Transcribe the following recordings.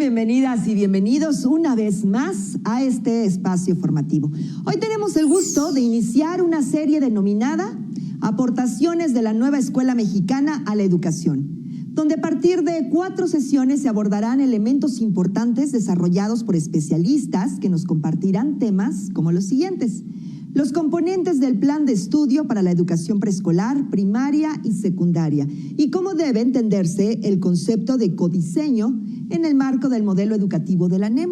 Bienvenidas y bienvenidos una vez más a este espacio formativo. Hoy tenemos el gusto de iniciar una serie denominada Aportaciones de la Nueva Escuela Mexicana a la Educación, donde a partir de 4 sesiones se abordarán elementos importantes desarrollados por especialistas que nos compartirán temas como los siguientes: los componentes del plan de estudio para la educación preescolar, primaria y secundaria, y cómo debe entenderse el concepto de codiseño en el marco del modelo educativo de la NEM.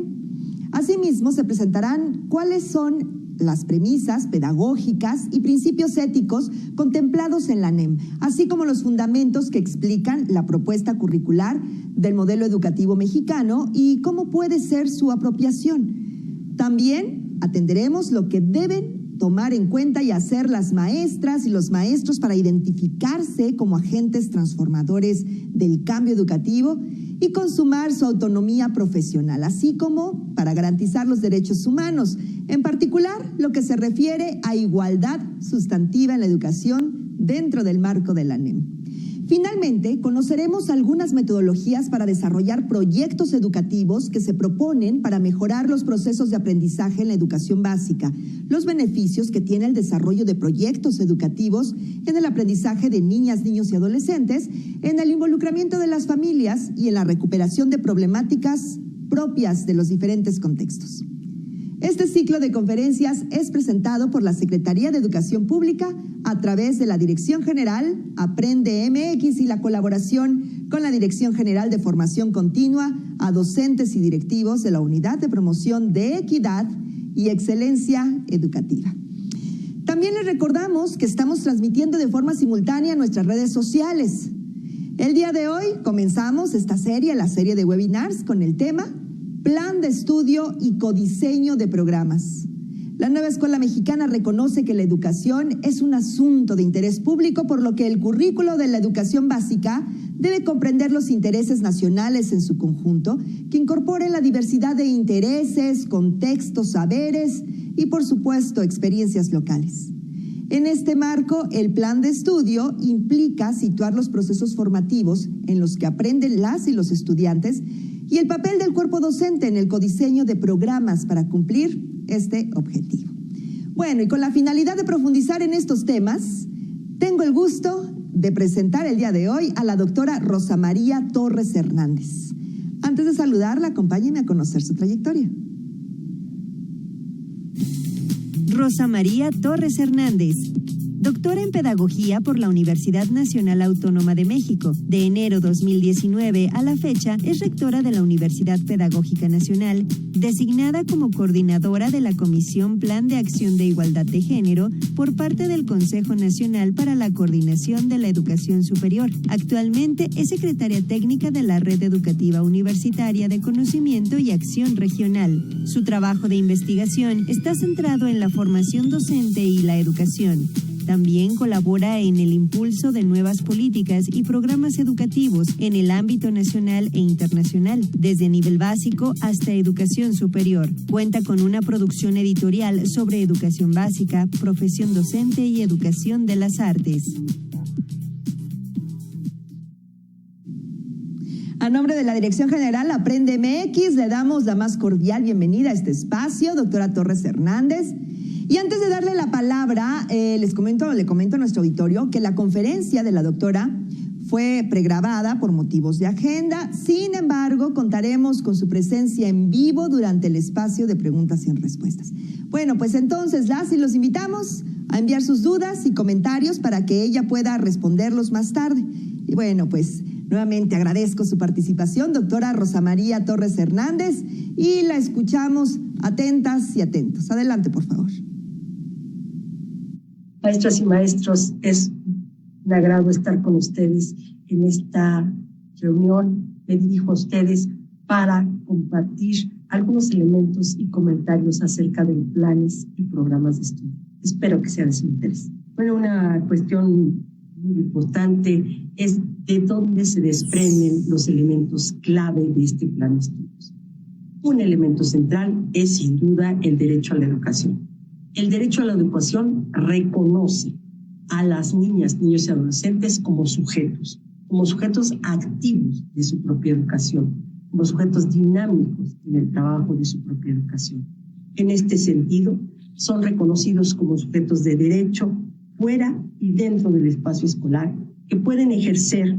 Asimismo, se presentarán cuáles son las premisas pedagógicas y principios éticos contemplados en la NEM, así como los fundamentos que explican la propuesta curricular del modelo educativo mexicano y cómo puede ser su apropiación. También atenderemos lo que deben tomar en cuenta y hacer las maestras y los maestros para identificarse como agentes transformadores del cambio educativo y consumar su autonomía profesional, así como para garantizar los derechos humanos, en particular lo que se refiere a igualdad sustantiva en la educación dentro del marco de la NEM. Finalmente, conoceremos algunas metodologías para desarrollar proyectos educativos que se proponen para mejorar los procesos de aprendizaje en la educación básica, los beneficios que tiene el desarrollo de proyectos educativos en el aprendizaje de niñas, niños y adolescentes, en el involucramiento de las familias y en la recuperación de problemáticas propias de los diferentes contextos. Este ciclo de conferencias es presentado por la Secretaría de Educación Pública a través de la Dirección General Aprende MX y la colaboración con la Dirección General de Formación Continua a docentes y directivos de la Unidad de Promoción de Equidad y Excelencia Educativa. También les recordamos que estamos transmitiendo de forma simultánea en nuestras redes sociales. El día de hoy comenzamos esta serie, la serie de webinars, con el tema Plan de Estudio y Codiseño de Programas. La Nueva Escuela Mexicana reconoce que la educación es un asunto de interés público, por lo que el currículo de la educación básica debe comprender los intereses nacionales en su conjunto, que incorporen la diversidad de intereses, contextos, saberes y, por supuesto, experiencias locales. En este marco, el plan de estudio implica situar los procesos formativos en los que aprenden las y los estudiantes y el papel del cuerpo docente en el codiseño de programas para cumplir este objetivo. Bueno, y con la finalidad de profundizar en estos temas, tengo el gusto de presentar el día de hoy a la doctora Rosa María Torres Hernández. Antes de saludarla, acompáñenme a conocer su trayectoria. Rosa María Torres Hernández, doctora en Pedagogía por la Universidad Nacional Autónoma de México. De enero 2019 a la fecha es rectora de la Universidad Pedagógica Nacional, designada como coordinadora de la Comisión Plan de Acción de Igualdad de Género por parte del Consejo Nacional para la Coordinación de la Educación Superior. Actualmente es secretaria técnica de la Red Educativa Universitaria de Conocimiento y Acción Regional. Su trabajo de investigación está centrado en la formación docente y la educación. También colabora en el impulso de nuevas políticas y programas educativos en el ámbito nacional e internacional, desde nivel básico hasta educación superior. Cuenta con una producción editorial sobre educación básica, profesión docente y educación de las artes. A nombre de la Dirección General Aprende MX, le damos la más cordial bienvenida a este espacio, doctora Torres Hernández. Y antes de darle la palabra, le comento a nuestro auditorio que la conferencia de la doctora fue pregrabada por motivos de agenda. Sin embargo, contaremos con su presencia en vivo durante el espacio de preguntas y respuestas. Bueno, pues entonces los invitamos a enviar sus dudas y comentarios para que ella pueda responderlos más tarde. Y bueno, pues nuevamente agradezco su participación, doctora Rosa María Torres Hernández, y la escuchamos atentas y atentos. Adelante, por favor. Maestras y maestros, es un agrado estar con ustedes en esta reunión. Me dirijo a ustedes para compartir algunos elementos y comentarios acerca de planes y programas de estudio. Espero que sea de su interés. Bueno, una cuestión muy importante es de dónde se desprenden los elementos clave de este plan de estudios. Un elemento central es sin duda el derecho a la educación. El derecho a la educación reconoce a las niñas, niños y adolescentes como sujetos activos de su propia educación, como sujetos dinámicos en el trabajo de su propia educación. En este sentido, son reconocidos como sujetos de derecho fuera y dentro del espacio escolar, que pueden ejercer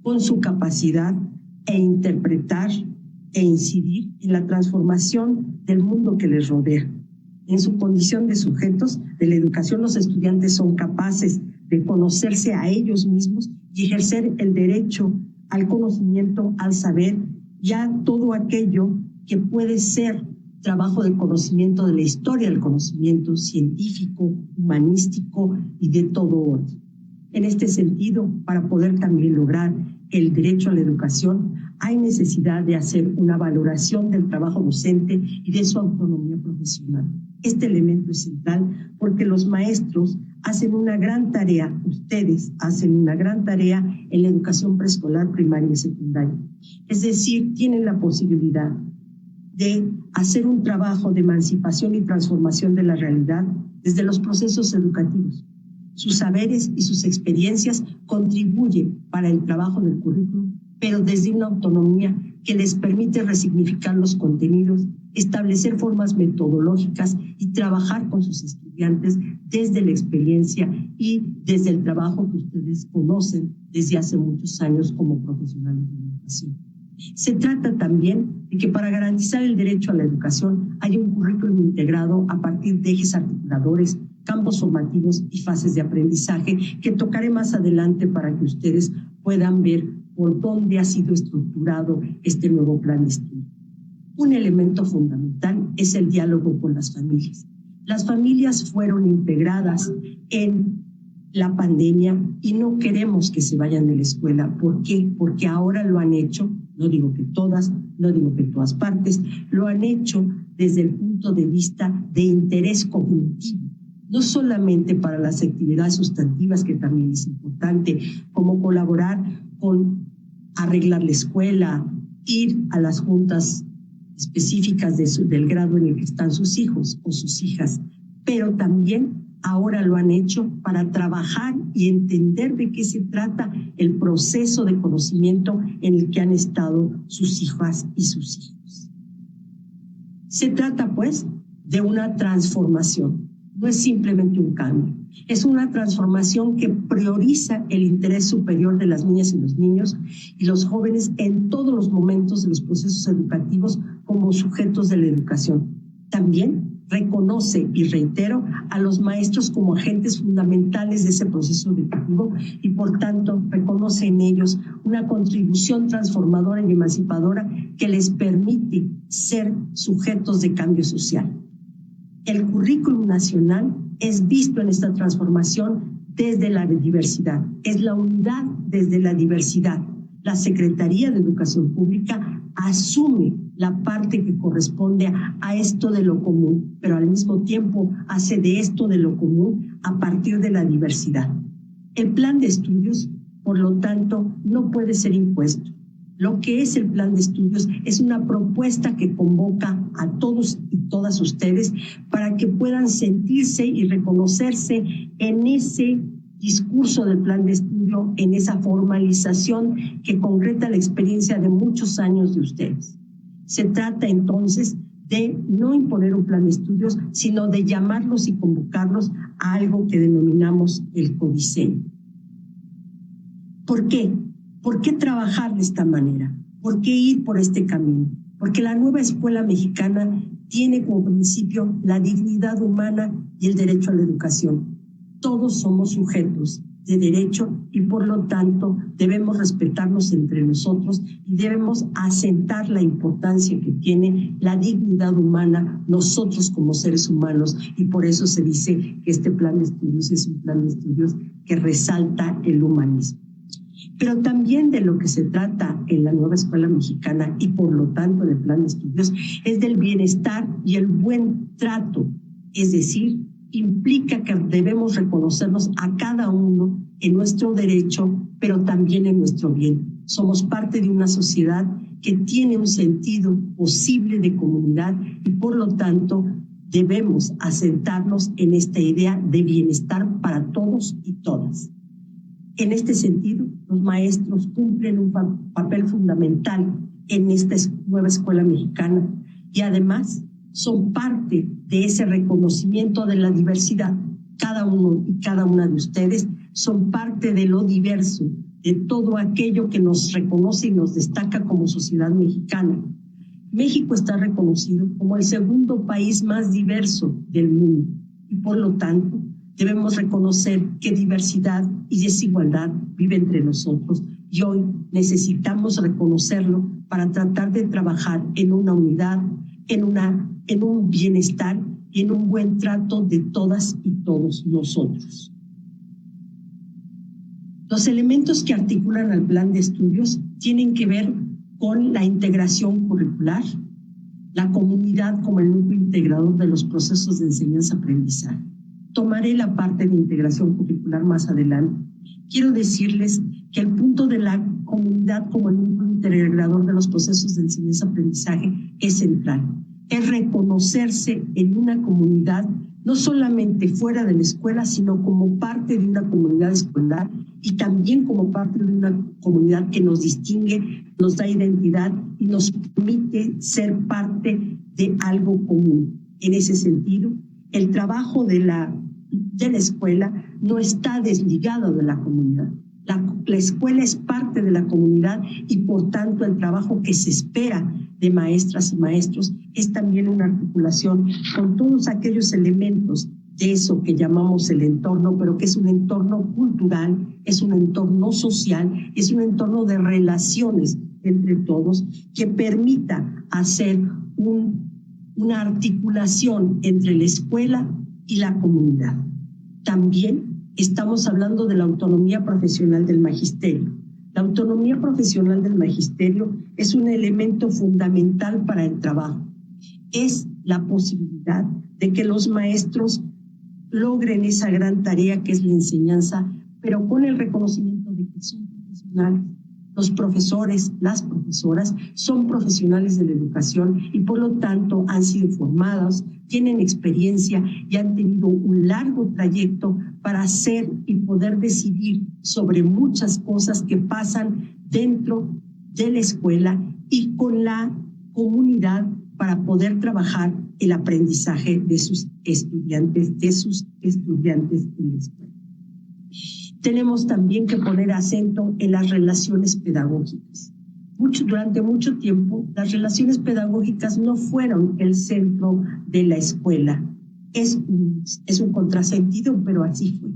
con su capacidad e interpretar e incidir en la transformación del mundo que les rodea. En su condición de sujetos de la educación, los estudiantes son capaces de conocerse a ellos mismos y ejercer el derecho al conocimiento, al saber y a todo aquello que puede ser trabajo de conocimiento de la historia del conocimiento científico, humanístico y de todo orden. En este sentido, para poder también lograr el derecho a la educación, hay necesidad de hacer una valoración del trabajo docente y de su autonomía profesional. Este elemento es central porque los maestros hacen una gran tarea, ustedes hacen una gran tarea en la educación preescolar, primaria y secundaria. Es decir, tienen la posibilidad de hacer un trabajo de emancipación y transformación de la realidad desde los procesos educativos. Sus saberes y sus experiencias contribuyen para el trabajo del currículo, pero desde una autonomía que les permite resignificar los contenidos, establecer formas metodológicas y trabajar con sus estudiantes desde la experiencia y desde el trabajo que ustedes conocen desde hace muchos años como profesionales de la educación. Se trata también de que para garantizar el derecho a la educación hay un currículum integrado a partir de ejes articuladores, campos formativos y fases de aprendizaje que tocaré más adelante para que ustedes puedan ver por dónde ha sido estructurado este nuevo plan de estudio. Un elemento fundamental es el diálogo con las familias. Las familias fueron integradas en la pandemia y no queremos que se vayan de la escuela. ¿Por qué? Porque ahora lo han hecho, no digo que todas, no digo que todas partes, lo han hecho desde el punto de vista de interés cognitivo. No solamente para las actividades sustantivas, que también es importante, como colaborar con arreglar la escuela, ir a las juntas específicas del grado en el que están sus hijos o sus hijas, pero también ahora lo han hecho para trabajar y entender de qué se trata el proceso de conocimiento en el que han estado sus hijas y sus hijos. Se trata, pues, de una transformación. No es simplemente un cambio, es una transformación que prioriza el interés superior de las niñas y los niños y los jóvenes en todos los momentos de los procesos educativos como sujetos de la educación. También reconoce, y reitero, a los maestros como agentes fundamentales de ese proceso educativo y, por tanto, reconoce en ellos una contribución transformadora y emancipadora que les permite ser sujetos de cambio social. El currículum nacional es visto en esta transformación desde la diversidad, es la unidad desde la diversidad. La Secretaría de Educación Pública asume la parte que corresponde a esto de lo común, pero al mismo tiempo hace de esto de lo común a partir de la diversidad. El plan de estudios, por lo tanto, no puede ser impuesto. Lo que es el plan de estudios es una propuesta que convoca a todos y todas ustedes para que puedan sentirse y reconocerse en ese discurso del plan de estudio, en esa formalización que concreta la experiencia de muchos años de ustedes. Se trata entonces de no imponer un plan de estudios, sino de llamarlos y convocarlos a algo que denominamos el codiseño. ¿Por qué? ¿Por qué trabajar de esta manera? ¿Por qué ir por este camino? Porque la nueva escuela mexicana tiene como principio la dignidad humana y el derecho a la educación. Todos somos sujetos de derecho y por lo tanto debemos respetarnos entre nosotros y debemos asentar la importancia que tiene la dignidad humana nosotros como seres humanos, y por eso se dice que este plan de estudios es un plan de estudios que resalta el humanismo. Pero también de lo que se trata en la nueva escuela mexicana y por lo tanto del plan de estudios es del bienestar y el buen trato, es decir, implica que debemos reconocernos a cada uno en nuestro derecho, pero también en nuestro bien. Somos parte de una sociedad que tiene un sentido posible de comunidad y por lo tanto debemos asentarnos en esta idea de bienestar para todos y todas. En este sentido, los maestros cumplen un papel fundamental en esta nueva escuela mexicana y además son parte de ese reconocimiento de la diversidad. Cada uno y cada una de ustedes son parte de lo diverso, de todo aquello que nos reconoce y nos destaca como sociedad mexicana. México está reconocido como el segundo país más diverso del mundo y por lo tanto debemos reconocer que diversidad y desigualdad vive entre nosotros y hoy necesitamos reconocerlo para tratar de trabajar en una unidad, en un bienestar y en un buen trato de todas y todos nosotros. Los elementos que articulan al plan de estudios tienen que ver con la integración curricular, la comunidad como el núcleo integrador de los procesos de enseñanza-aprendizaje. Tomaré la parte de integración curricular más adelante. Quiero decirles que el punto de la comunidad como el núcleo integrador de los procesos de enseñanza-aprendizaje es central. Es reconocerse en una comunidad, no solamente fuera de la escuela, sino como parte de una comunidad escolar y también como parte de una comunidad que nos distingue, nos da identidad y nos permite ser parte de algo común. En ese sentido, el trabajo de la escuela no está desligado de la comunidad. La escuela es parte de la comunidad y por tanto el trabajo que se espera de maestras y maestros es también una articulación con todos aquellos elementos de eso que llamamos el entorno, pero que es un entorno cultural, es un entorno social, es un entorno de relaciones entre todos que permita hacer una articulación entre la escuela y la comunidad. También estamos hablando de la autonomía profesional del magisterio. La autonomía profesional del magisterio es un elemento fundamental para el trabajo. Es la posibilidad de que los maestros logren esa gran tarea que es la enseñanza, pero con el reconocimiento de que son profesionales. Los profesores, las profesoras son profesionales de la educación y por lo tanto han sido formados, tienen experiencia y han tenido un largo trayecto para hacer y poder decidir sobre muchas cosas que pasan dentro de la escuela y con la comunidad para poder trabajar el aprendizaje de sus estudiantes en la escuela. Tenemos también que poner acento en las relaciones pedagógicas. Durante mucho tiempo, las relaciones pedagógicas no fueron el centro de la escuela. Es un contrasentido, pero así fue.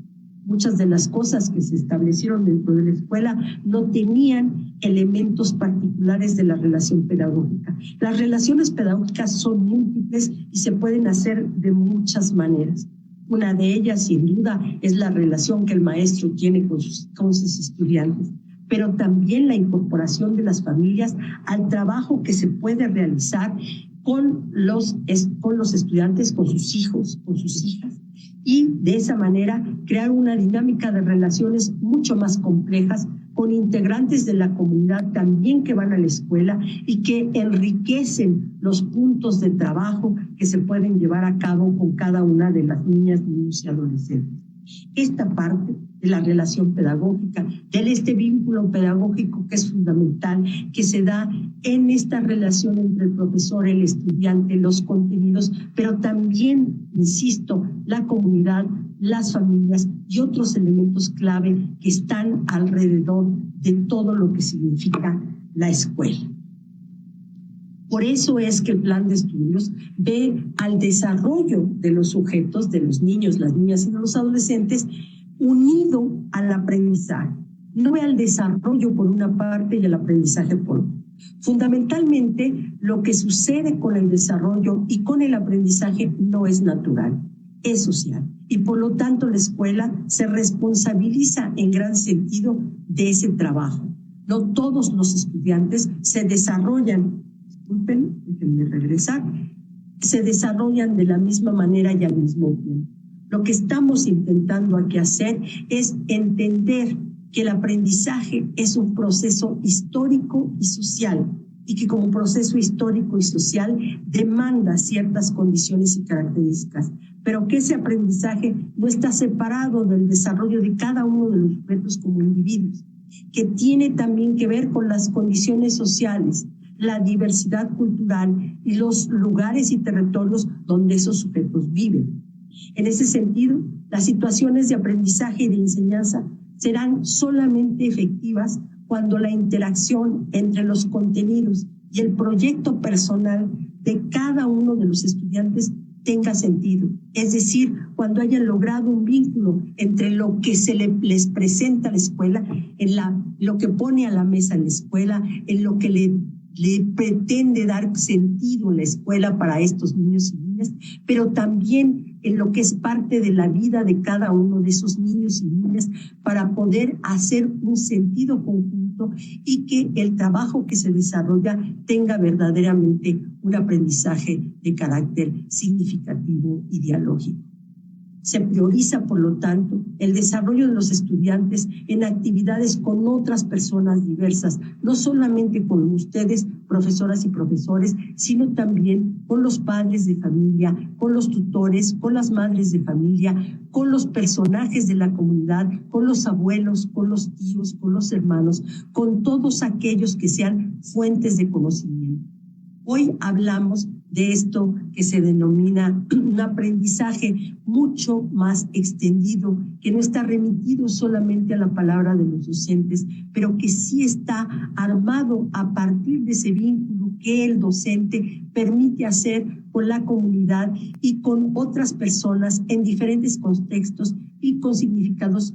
Muchas de las cosas que se establecieron dentro de la escuela no tenían elementos particulares de la relación pedagógica. Las relaciones pedagógicas son múltiples y se pueden hacer de muchas maneras. Una de ellas, sin duda, es la relación que el maestro tiene con sus estudiantes, pero también la incorporación de las familias al trabajo que se puede realizar con los estudiantes, con sus hijos, con sus hijas, y de esa manera crear una dinámica de relaciones mucho más complejas con integrantes de la comunidad también que van a la escuela y que enriquecen los puntos de trabajo que se pueden llevar a cabo con cada una de las niñas, niños y adolescentes. Esta parte de la relación pedagógica, de este vínculo pedagógico que es fundamental, que se da en esta relación entre el profesor, el estudiante, los contenidos, pero también, insisto, la comunidad, las familias y otros elementos clave que están alrededor de todo lo que significa la escuela. Por eso es que el plan de estudios ve al desarrollo de los sujetos, de los niños, las niñas y de los adolescentes, unido al aprendizaje. No ve al desarrollo por una parte y al aprendizaje por otra. Fundamentalmente, lo que sucede con el desarrollo y con el aprendizaje no es natural, es social. Y por lo tanto, la escuela se responsabiliza en gran sentido de ese trabajo. No todos los estudiantes se desarrollan, déjenme regresar, se desarrollan de la misma manera y al mismo tiempo. Lo que estamos intentando aquí hacer es entender que el aprendizaje es un proceso histórico y social y que como proceso histórico y social demanda ciertas condiciones y características, pero que ese aprendizaje no está separado del desarrollo de cada uno de los sujetos como individuos, que tiene también que ver con las condiciones sociales, la diversidad cultural y los lugares y territorios donde esos sujetos viven. En ese sentido, las situaciones de aprendizaje y de enseñanza serán solamente efectivas cuando la interacción entre los contenidos y el proyecto personal de cada uno de los estudiantes tenga sentido. Es decir, cuando hayan logrado un vínculo entre lo que les presenta la escuela, lo que pone a la mesa en la escuela, en lo que le pretende dar sentido la escuela para estos niños y niñas, pero también en lo que es parte de la vida de cada uno de esos niños y niñas para poder hacer un sentido conjunto y que el trabajo que se desarrolla tenga verdaderamente un aprendizaje de carácter significativo y dialógico. Se prioriza, por lo tanto, el desarrollo de los estudiantes en actividades con otras personas diversas, no solamente con ustedes, profesoras y profesores, sino también con los padres de familia, con los tutores, con las madres de familia, con los personajes de la comunidad, con los abuelos, con los tíos, con los hermanos, con todos aquellos que sean fuentes de conocimiento. Hoy hablamos de esto que se denomina un aprendizaje mucho más extendido, que no está remitido solamente a la palabra de los docentes, pero que sí está armado a partir de ese vínculo que el docente permite hacer con la comunidad y con otras personas en diferentes contextos y con significados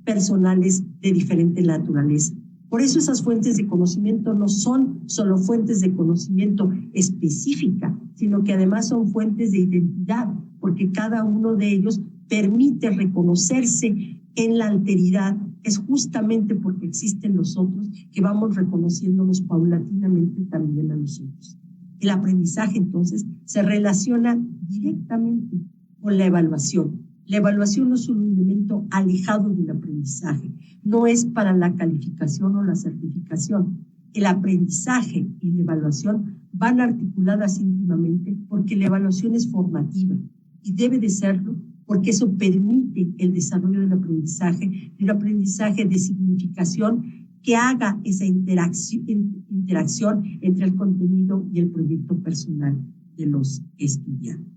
personales de diferente naturaleza. Por eso esas fuentes de conocimiento no son solo fuentes de conocimiento específica, sino que además son fuentes de identidad, porque cada uno de ellos permite reconocerse en la alteridad. Es justamente porque existen los otros que vamos reconociéndonos paulatinamente también a nosotros. El aprendizaje, entonces, se relaciona directamente con la evaluación. La evaluación no es un elemento alejado del aprendizaje, no es para la calificación o la certificación. El aprendizaje y la evaluación van articuladas íntimamente porque la evaluación es formativa y debe de serlo porque eso permite el desarrollo del aprendizaje, y un aprendizaje de significación que haga esa interacción entre el contenido y el proyecto personal de los estudiantes.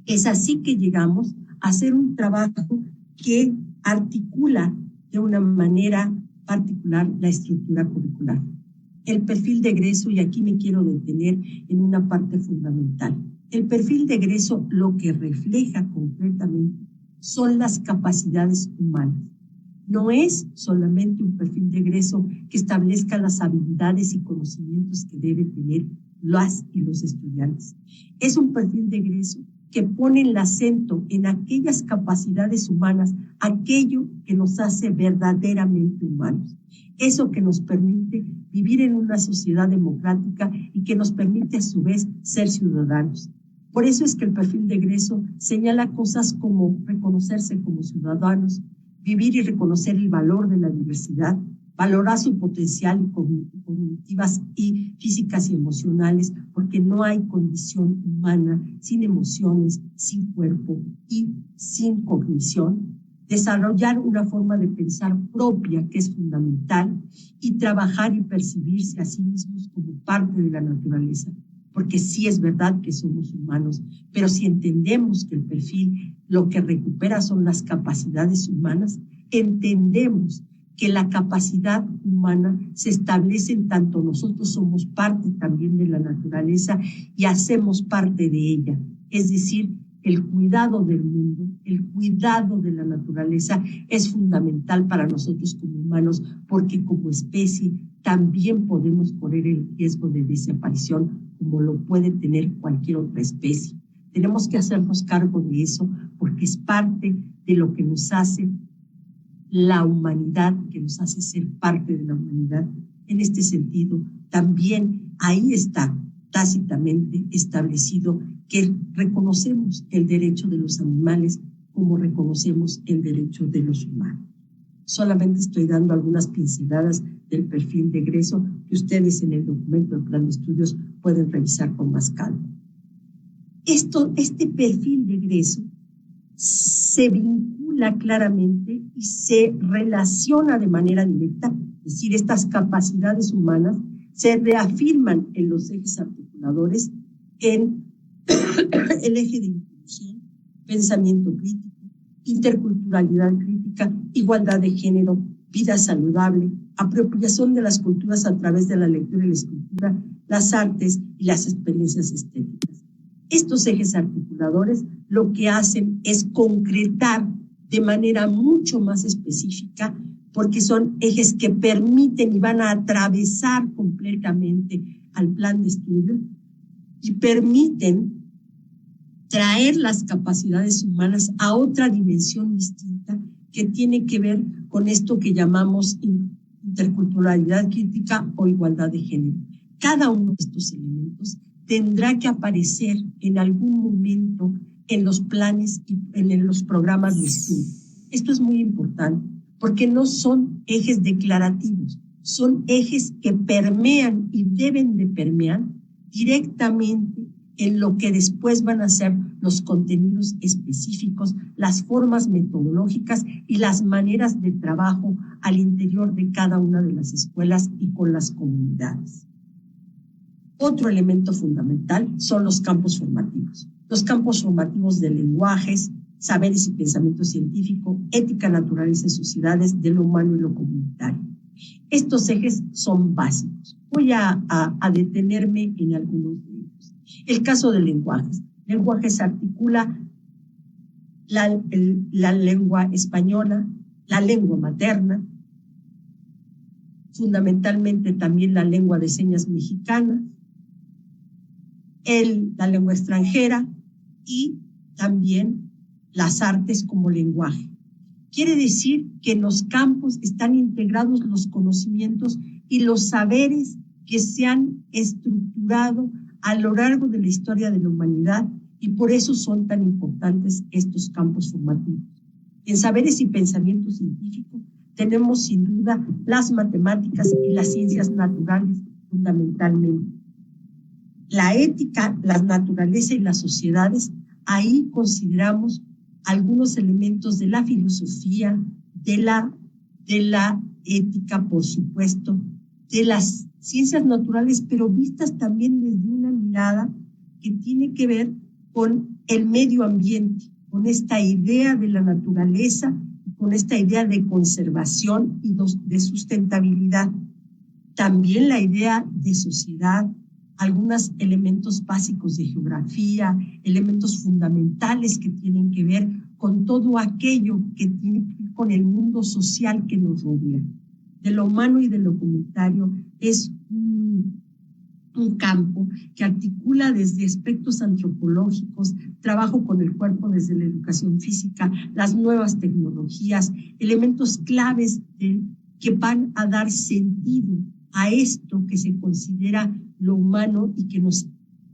Es así que llegamos a hacer un trabajo que articula de una manera particular la estructura curricular. El perfil de egreso, y aquí me quiero detener en una parte fundamental. El perfil de egreso lo que refleja concretamente son las capacidades humanas. No es solamente un perfil de egreso que establezca las habilidades y conocimientos que deben tener las y los estudiantes. Es un perfil de egreso que pone el acento en aquellas capacidades humanas, aquello que nos hace verdaderamente humanos. Eso que nos permite vivir en una sociedad democrática y que nos permite a su vez ser ciudadanos. Por eso es que el perfil de egreso señala cosas como reconocerse como ciudadanos, vivir y reconocer el valor de la diversidad, valorar su potencial cognitivas y físicas y emocionales, porque no hay condición humana sin emociones, sin cuerpo y sin cognición. Desarrollar una forma de pensar propia que es fundamental y trabajar y percibirse a sí mismos como parte de la naturaleza, porque sí es verdad que somos humanos, pero si entendemos que el perfil lo que recupera son las capacidades humanas, entendemos que la capacidad humana se establece en tanto nosotros somos parte también de la naturaleza y hacemos parte de ella. Es decir, el cuidado del mundo, el cuidado de la naturaleza es fundamental para nosotros como humanos porque como especie también podemos correr el riesgo de desaparición como lo puede tener cualquier otra especie. Tenemos que hacernos cargo de eso porque es parte de lo que nos hace la humanidad, que nos hace ser parte de la humanidad. En este sentido, también ahí está tácitamente establecido que reconocemos el derecho de los animales como reconocemos el derecho de los humanos. Solamente estoy dando algunas pinceladas del perfil de egreso que ustedes en el documento del plan de estudios pueden revisar con más calma. Este perfil de egreso se vincula claramente y se relaciona de manera directa, es decir, estas capacidades humanas se reafirman en los ejes articuladores en el eje de inclusión, pensamiento crítico, interculturalidad crítica, igualdad de género, vida saludable, apropiación de las culturas a través de la lectura y la escritura, las artes y las experiencias estéticas. Estos ejes articuladores lo que hacen es concretar de manera mucho más específica, porque son ejes que permiten y van a atravesar completamente al plan de estudio y permiten traer las capacidades humanas a otra dimensión distinta que tiene que ver con esto que llamamos interculturalidad crítica o igualdad de género. Cada uno de estos elementos tendrá que aparecer en algún momento en los planes y en los programas de estudio. Esto es muy importante porque no son ejes declarativos, son ejes que permean y deben de permear directamente en lo que después van a ser los contenidos específicos, las formas metodológicas y las maneras de trabajo al interior de cada una de las escuelas y con las comunidades. Otro elemento fundamental son los campos formativos. Los campos formativos de lenguajes, saberes y pensamiento científico, ética, naturaleza y sociedades, de lo humano y lo comunitario. Estos ejes son básicos. Voy a detenerme en algunos de ellos. El caso de lenguajes. Lenguajes articula la lengua española, la lengua materna, fundamentalmente también la lengua de señas mexicana, la lengua extranjera y también las artes como lenguaje. Quiere decir que en los campos están integrados los conocimientos y los saberes que se han estructurado a lo largo de la historia de la humanidad y por eso son tan importantes estos campos formativos. En saberes y pensamiento científico tenemos sin duda las matemáticas y las ciencias naturales fundamentalmente. La ética, la naturaleza y las sociedades, ahí consideramos algunos elementos de la filosofía, de la ética, por supuesto, de las ciencias naturales, pero vistas también desde una mirada que tiene que ver con el medio ambiente, con esta idea de la naturaleza, con esta idea de conservación y de sustentabilidad. También la idea de sociedad, algunos elementos básicos de geografía, elementos fundamentales que tienen que ver con todo aquello que tiene que ver con el mundo social que nos rodea. De lo humano y de lo comunitario es un campo que articula desde aspectos antropológicos, trabajo con el cuerpo desde la educación física, las nuevas tecnologías, elementos claves que van a dar sentido a esto que se considera lo humano y que nos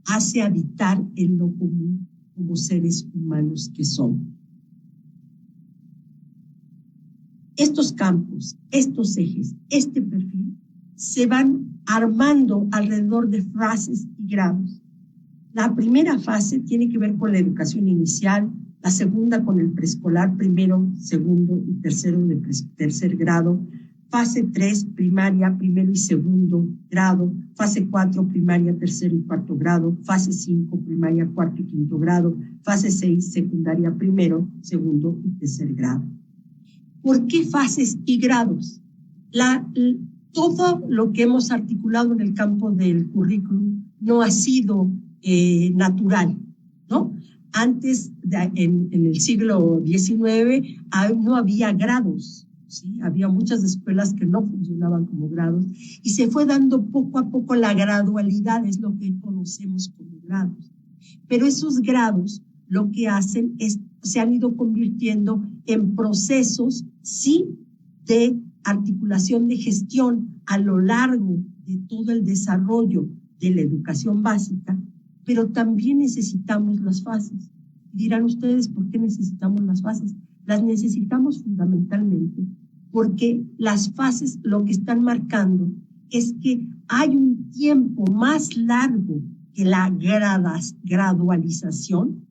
hace habitar en lo común como seres humanos que somos. Estos campos, estos ejes, este perfil se van armando alrededor de fases y grados. La primera fase tiene que ver con la educación inicial, la segunda con el preescolar, primero, segundo y tercero de tercer grado, fase 3, primaria, primero y segundo grado, fase 4, primaria, tercero y cuarto grado, fase 5, primaria, cuarto y quinto grado, fase 6, secundaria, primero, segundo y tercer grado. ¿Por qué fases y grados? Todo lo que hemos articulado en el campo del currículum no ha sido natural, ¿no? Antes, en el siglo XIX, no había grados, ¿sí? Había muchas escuelas que no funcionaban como grados y se fue dando poco a poco la gradualidad, es lo que hoy conocemos como grados. Pero esos grados lo que hacen es, se han ido convirtiendo en procesos, sí, de articulación de gestión a lo largo de todo el desarrollo de la educación básica, pero también necesitamos las fases. Dirán ustedes, ¿por qué necesitamos las fases? Las necesitamos fundamentalmente porque las fases lo que están marcando es que hay un tiempo más largo que la gradualización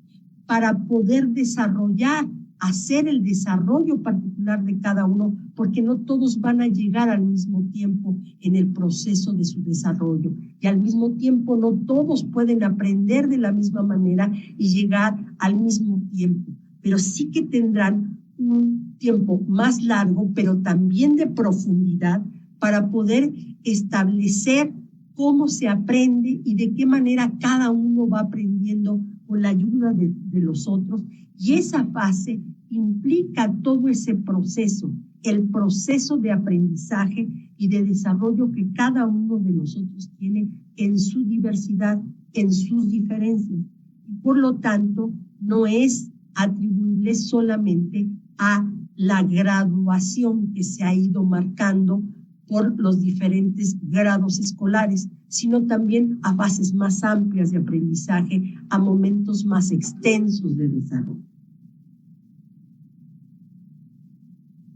para poder desarrollar, hacer el desarrollo particular particular de cada uno, porque no todos van a llegar al mismo tiempo en el proceso de su desarrollo, y al mismo tiempo no todos pueden aprender de la misma manera y llegar al mismo tiempo, pero sí que tendrán un tiempo más largo, pero también de profundidad, para poder establecer cómo se aprende y de qué manera cada uno va aprendiendo con la ayuda de los otros. Y esa fase implica todo ese proceso, el proceso de aprendizaje y de desarrollo que cada uno de nosotros tiene en su diversidad, en sus diferencias. Y por lo tanto, no es atribuible solamente a la graduación que se ha ido marcando por los diferentes grados escolares, sino también a fases más amplias de aprendizaje, a momentos más extensos de desarrollo.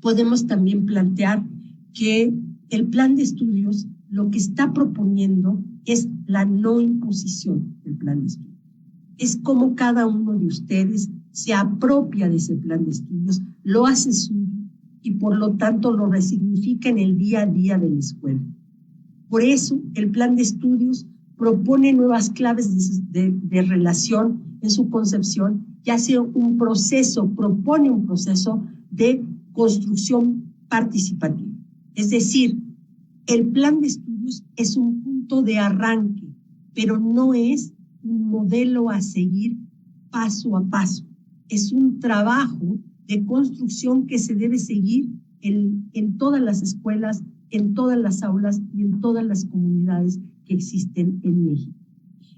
Podemos también plantear que el plan de estudios lo que está proponiendo es la no imposición del plan de estudios. Es como cada uno de ustedes se apropia de ese plan de estudios, lo hace suyo y por lo tanto lo resignifica en el día a día de la escuela. Por eso el plan de estudios propone nuevas claves de relación en su concepción y hace propone un proceso de construcción participativa. Es decir, el plan de estudios es un punto de arranque, pero no es un modelo a seguir paso a paso. Es un trabajo de construcción que se debe seguir en todas las escuelas, en todas las aulas y en todas las comunidades que existen en México.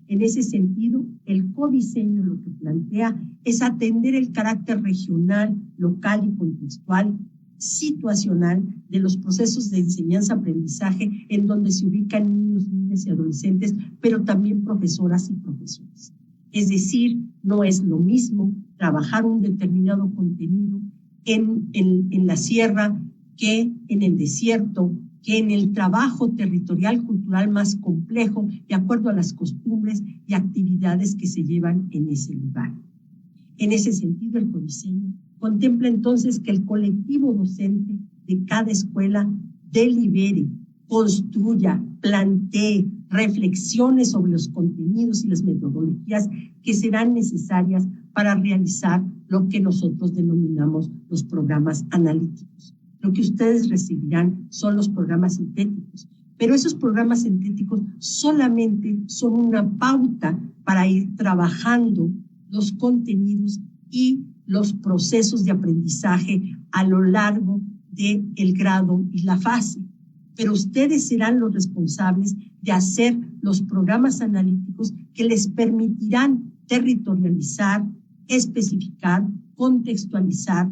En ese sentido, el codiseño lo que plantea es atender el carácter regional, local y contextual, situacional de los procesos de enseñanza-aprendizaje en donde se ubican niños, niñas y adolescentes, pero también profesoras y profesores. Es decir, no es lo mismo trabajar un determinado contenido en la sierra que en el desierto, que en el trabajo territorial cultural más complejo, de acuerdo a las costumbres y actividades que se llevan en ese lugar. En ese sentido, el codiseño contempla entonces que el colectivo docente de cada escuela delibere, construya, plantee, reflexione sobre los contenidos y las metodologías que serán necesarias para realizar lo que nosotros denominamos los programas analíticos. Lo que ustedes recibirán son los programas sintéticos, pero esos programas sintéticos solamente son una pauta para ir trabajando los contenidos y los procesos de aprendizaje a lo largo del grado y la fase. Pero ustedes serán los responsables de hacer los programas analíticos que les permitirán territorializar, especificar, contextualizar,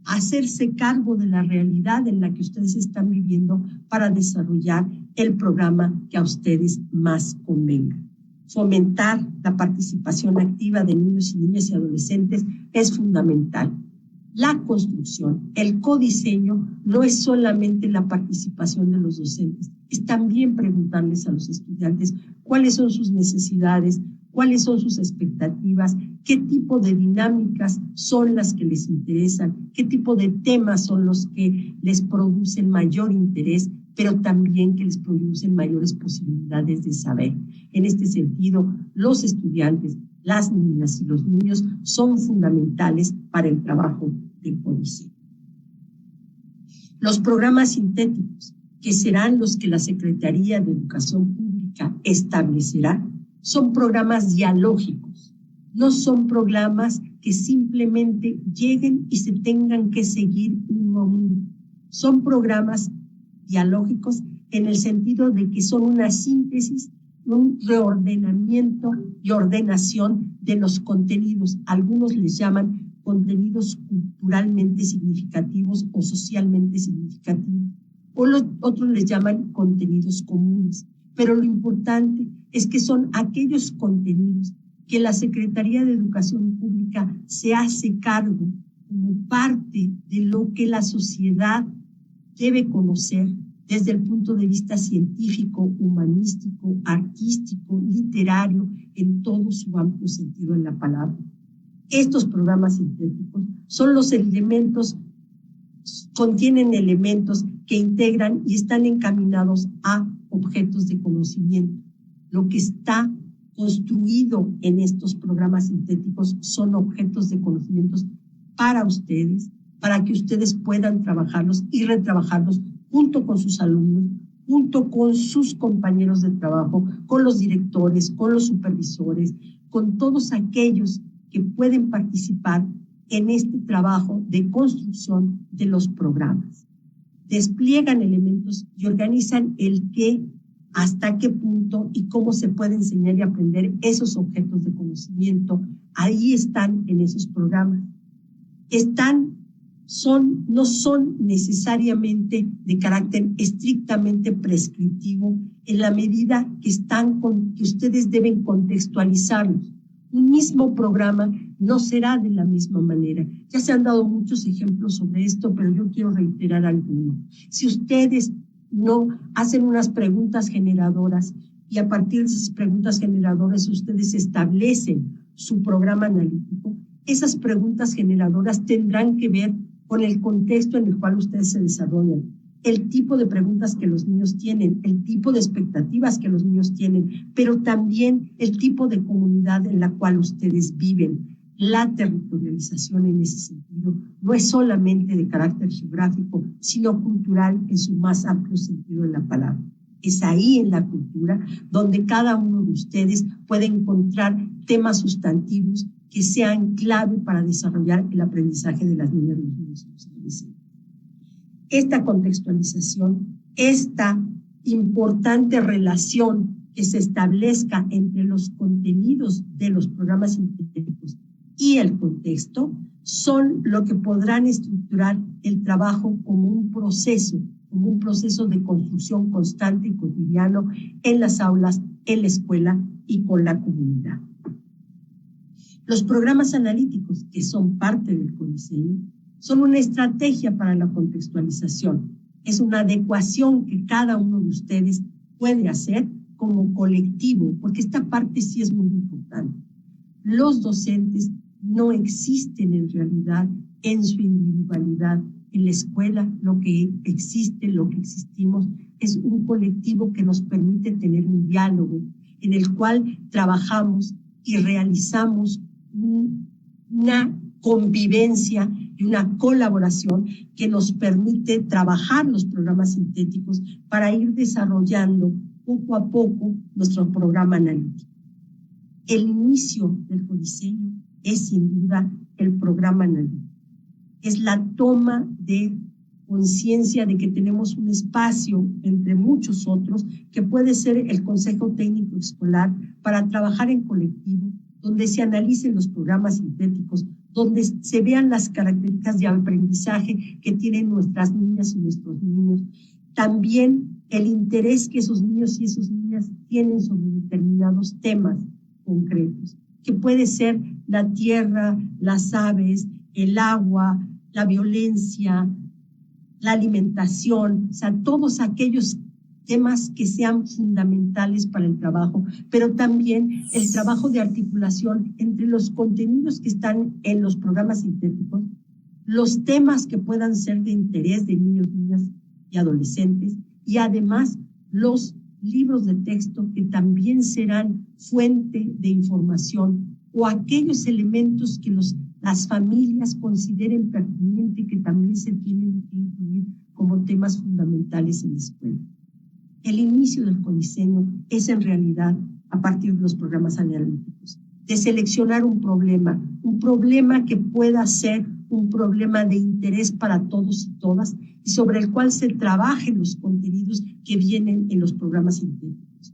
hacerse cargo de la realidad en la que ustedes están viviendo para desarrollar el programa que a ustedes más convenga. Fomentar la participación activa de niños y niñas y adolescentes es fundamental. La construcción, el codiseño, no es solamente la participación de los docentes, es también preguntarles a los estudiantes cuáles son sus necesidades, cuáles son sus expectativas, qué tipo de dinámicas son las que les interesan, qué tipo de temas son los que les producen mayor interés, pero también que les producen mayores posibilidades de saber. En este sentido, los estudiantes, las niñas y los niños son fundamentales para el trabajo de codiseño. Los programas sintéticos, que serán los que la Secretaría de Educación Pública establecerá, son programas dialógicos, no son programas que simplemente lleguen y se tengan que seguir uno a uno. Son programas dialógicos en el sentido de que son una síntesis, un reordenamiento y ordenación de los contenidos. Algunos les llaman contenidos culturalmente significativos o socialmente significativos, o otros les llaman contenidos comunes. Pero lo importante es que son aquellos contenidos que la Secretaría de Educación Pública se hace cargo como parte de lo que la sociedad debe conocer desde el punto de vista científico, humanístico, artístico, literario, en todo su amplio sentido en la palabra. Estos programas sintéticos son los elementos contienen elementos que integran y están encaminados a objetos de conocimiento. Lo que está construido en estos programas sintéticos son objetos de conocimientos para ustedes, para que ustedes puedan trabajarlos y retrabajarlos junto con sus alumnos, junto con sus compañeros de trabajo, con los directores, con los supervisores, con todos aquellos que pueden participar en este trabajo de construcción de los programas. Despliegan elementos y organizan el qué, hasta qué punto y cómo se puede enseñar y aprender esos objetos de conocimiento. Ahí están en esos programas. No son necesariamente de carácter estrictamente prescriptivo en la medida que que ustedes deben contextualizarlos. Un mismo programa no será de la misma manera. Ya se han dado muchos ejemplos sobre esto, pero yo quiero reiterar alguno. Si ustedes no hacen unas preguntas generadoras y a partir de esas preguntas generadoras ustedes establecen su programa analítico, esas preguntas generadoras tendrán que ver con el contexto en el cual ustedes se desarrollan, el tipo de preguntas que los niños tienen, el tipo de expectativas que los niños tienen, pero también el tipo de comunidad en la cual ustedes viven. La territorialización en ese sentido no es solamente de carácter geográfico, sino cultural en su más amplio sentido de la palabra. Es ahí en la cultura donde cada uno de ustedes puede encontrar temas sustantivos que sean clave para desarrollar el aprendizaje de las niñas, los niños y los adolescentes. Esta contextualización, esta importante relación que se establezca entre los contenidos de los programas sintéticos y el contexto son lo que podrán estructurar el trabajo como un proceso de construcción constante y cotidiano en las aulas, en la escuela y con la comunidad. Los programas analíticos, que son parte del codiseño, son una estrategia para la contextualización. Es una adecuación que cada uno de ustedes puede hacer como colectivo, porque esta parte sí es muy importante. Los docentes no existen en realidad en su individualidad. En la escuela lo que existe, lo que existimos, es un colectivo que nos permite tener un diálogo en el cual trabajamos y realizamos una convivencia y una colaboración que nos permite trabajar los programas sintéticos para ir desarrollando poco a poco nuestro programa analítico. El inicio del codiseño es sin duda el programa analítico. Es la toma de conciencia de que tenemos un espacio entre muchos otros que puede ser el Consejo Técnico Escolar para trabajar en colectivo, donde se analicen los programas sintéticos, donde se vean las características de aprendizaje que tienen nuestras niñas y nuestros niños. También el interés que esos niños y esas niñas tienen sobre determinados temas concretos, que puede ser la tierra, las aves, el agua, la violencia, la alimentación, o sea, todos aquellos temas que sean fundamentales para el trabajo, pero también el trabajo de articulación entre los contenidos que están en los programas sintéticos, los temas que puedan ser de interés de niños, niñas y adolescentes, y además los libros de texto que también serán fuente de información o aquellos elementos que las familias consideren pertinentes que también se tienen que incluir como temas fundamentales en la escuela. El inicio del codiseño es en realidad a partir de los programas analíticos, de seleccionar un problema que pueda ser un problema de interés para todos y todas y sobre el cual se trabajen los contenidos que vienen en los programas sintéticos.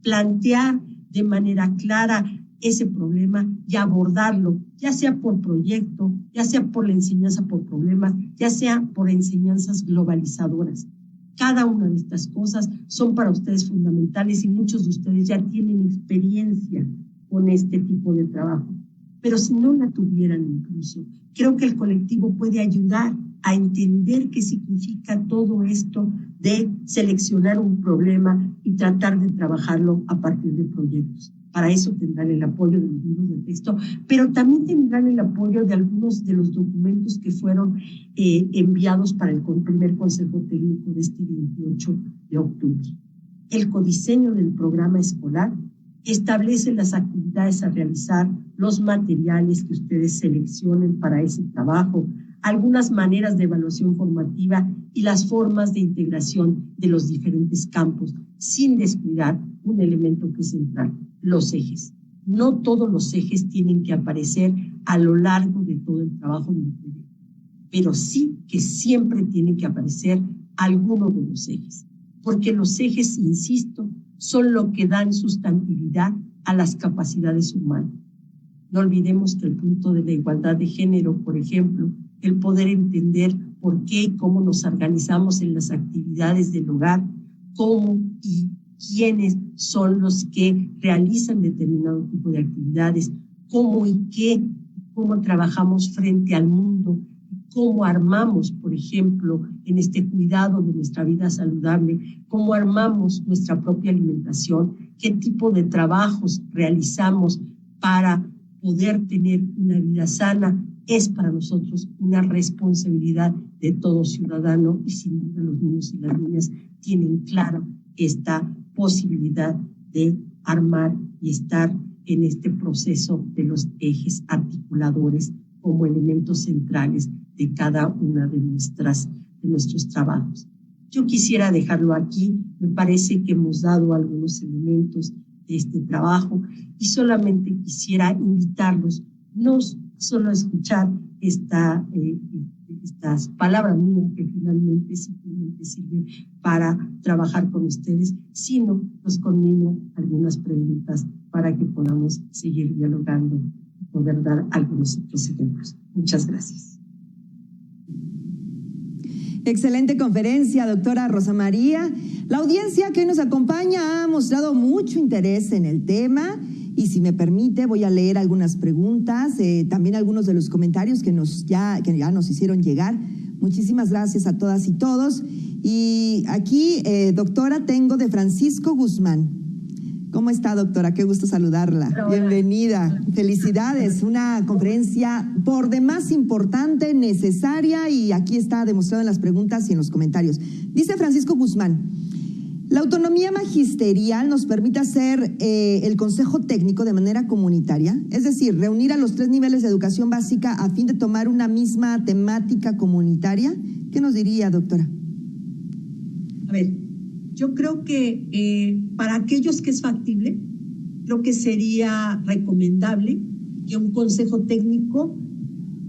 Plantear de manera clara ese problema y abordarlo, ya sea por proyecto, ya sea por la enseñanza por problemas, ya sea por enseñanzas globalizadoras. Cada una de estas cosas son para ustedes fundamentales y muchos de ustedes ya tienen experiencia con este tipo de trabajo. Pero si no la tuvieran incluso, creo que el colectivo puede ayudar a entender qué significa todo esto de seleccionar un problema y tratar de trabajarlo a partir de proyectos. Para eso tendrán el apoyo de los libros de texto, pero también tendrán el apoyo de algunos de los documentos que fueron enviados para el primer Consejo Técnico de este 28 de octubre. El codiseño del programa escolar establece las actividades a realizar, los materiales que ustedes seleccionen para ese trabajo, algunas maneras de evaluación formativa y las formas de integración de los diferentes campos, sin descuidar un elemento que es central, los ejes. No todos los ejes tienen que aparecer a lo largo de todo el trabajo del proyecto, pero sí que siempre tienen que aparecer alguno de los ejes, porque los ejes, insisto, son lo que dan sustantividad a las capacidades humanas. No olvidemos que el punto de la igualdad de género, por ejemplo, el poder entender por qué y cómo nos organizamos en las actividades del hogar, cómo y quiénes son los que realizan determinado tipo de actividades, cómo y qué, cómo trabajamos frente al mundo, cómo armamos, por ejemplo, en este cuidado de nuestra vida saludable, cómo armamos nuestra propia alimentación, qué tipo de trabajos realizamos para poder tener una vida sana, es para nosotros una responsabilidad de todo ciudadano y sin duda los niños y las niñas tienen clara esta posibilidad de armar y estar en este proceso de los ejes articuladores como elementos centrales de cada una de nuestros trabajos. Yo quisiera dejarlo aquí, me parece que hemos dado algunos elementos de este trabajo y solamente quisiera invitarlos, no solo a escuchar estas palabras mías que finalmente simplemente sirven para trabajar con ustedes, sino los conmino algunas preguntas para que podamos seguir dialogando y poder dar algunos otros ejemplos. Muchas gracias. Excelente conferencia, doctora Rosa María. La audiencia que nos acompaña ha mostrado mucho interés en el tema y si me permite voy a leer algunas preguntas, también algunos de los comentarios que ya nos hicieron llegar. Muchísimas gracias a todas y todos. Y aquí, doctora, tengo de Francisco Guzmán. ¿Cómo está, doctora? Qué gusto saludarla. Hola. Bienvenida. Felicidades. Una conferencia por demás importante, necesaria y aquí está demostrado en las preguntas y en los comentarios. Dice Francisco Guzmán, la autonomía magisterial nos permite hacer el consejo técnico de manera comunitaria, es decir, reunir a los 3 niveles de educación básica a fin de tomar una misma temática comunitaria. ¿Qué nos diría, doctora? A ver, yo creo que para aquellos que es factible, creo que sería recomendable que un consejo técnico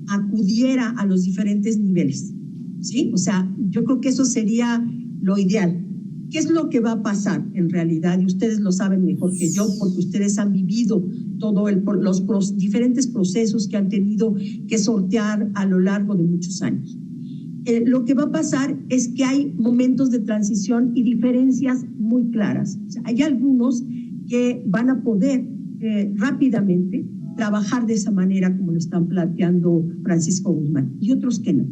acudiera a los diferentes niveles, ¿sí? O sea, yo creo que eso sería lo ideal. ¿Qué es lo que va a pasar en realidad? Y ustedes lo saben mejor que yo, porque ustedes han vivido todos los diferentes procesos que han tenido que sortear a lo largo de muchos años. Lo que va a pasar es que hay momentos de transición y diferencias muy claras. O sea, hay algunos que van a poder rápidamente trabajar de esa manera como lo están planteando Francisco Guzmán y otros que no.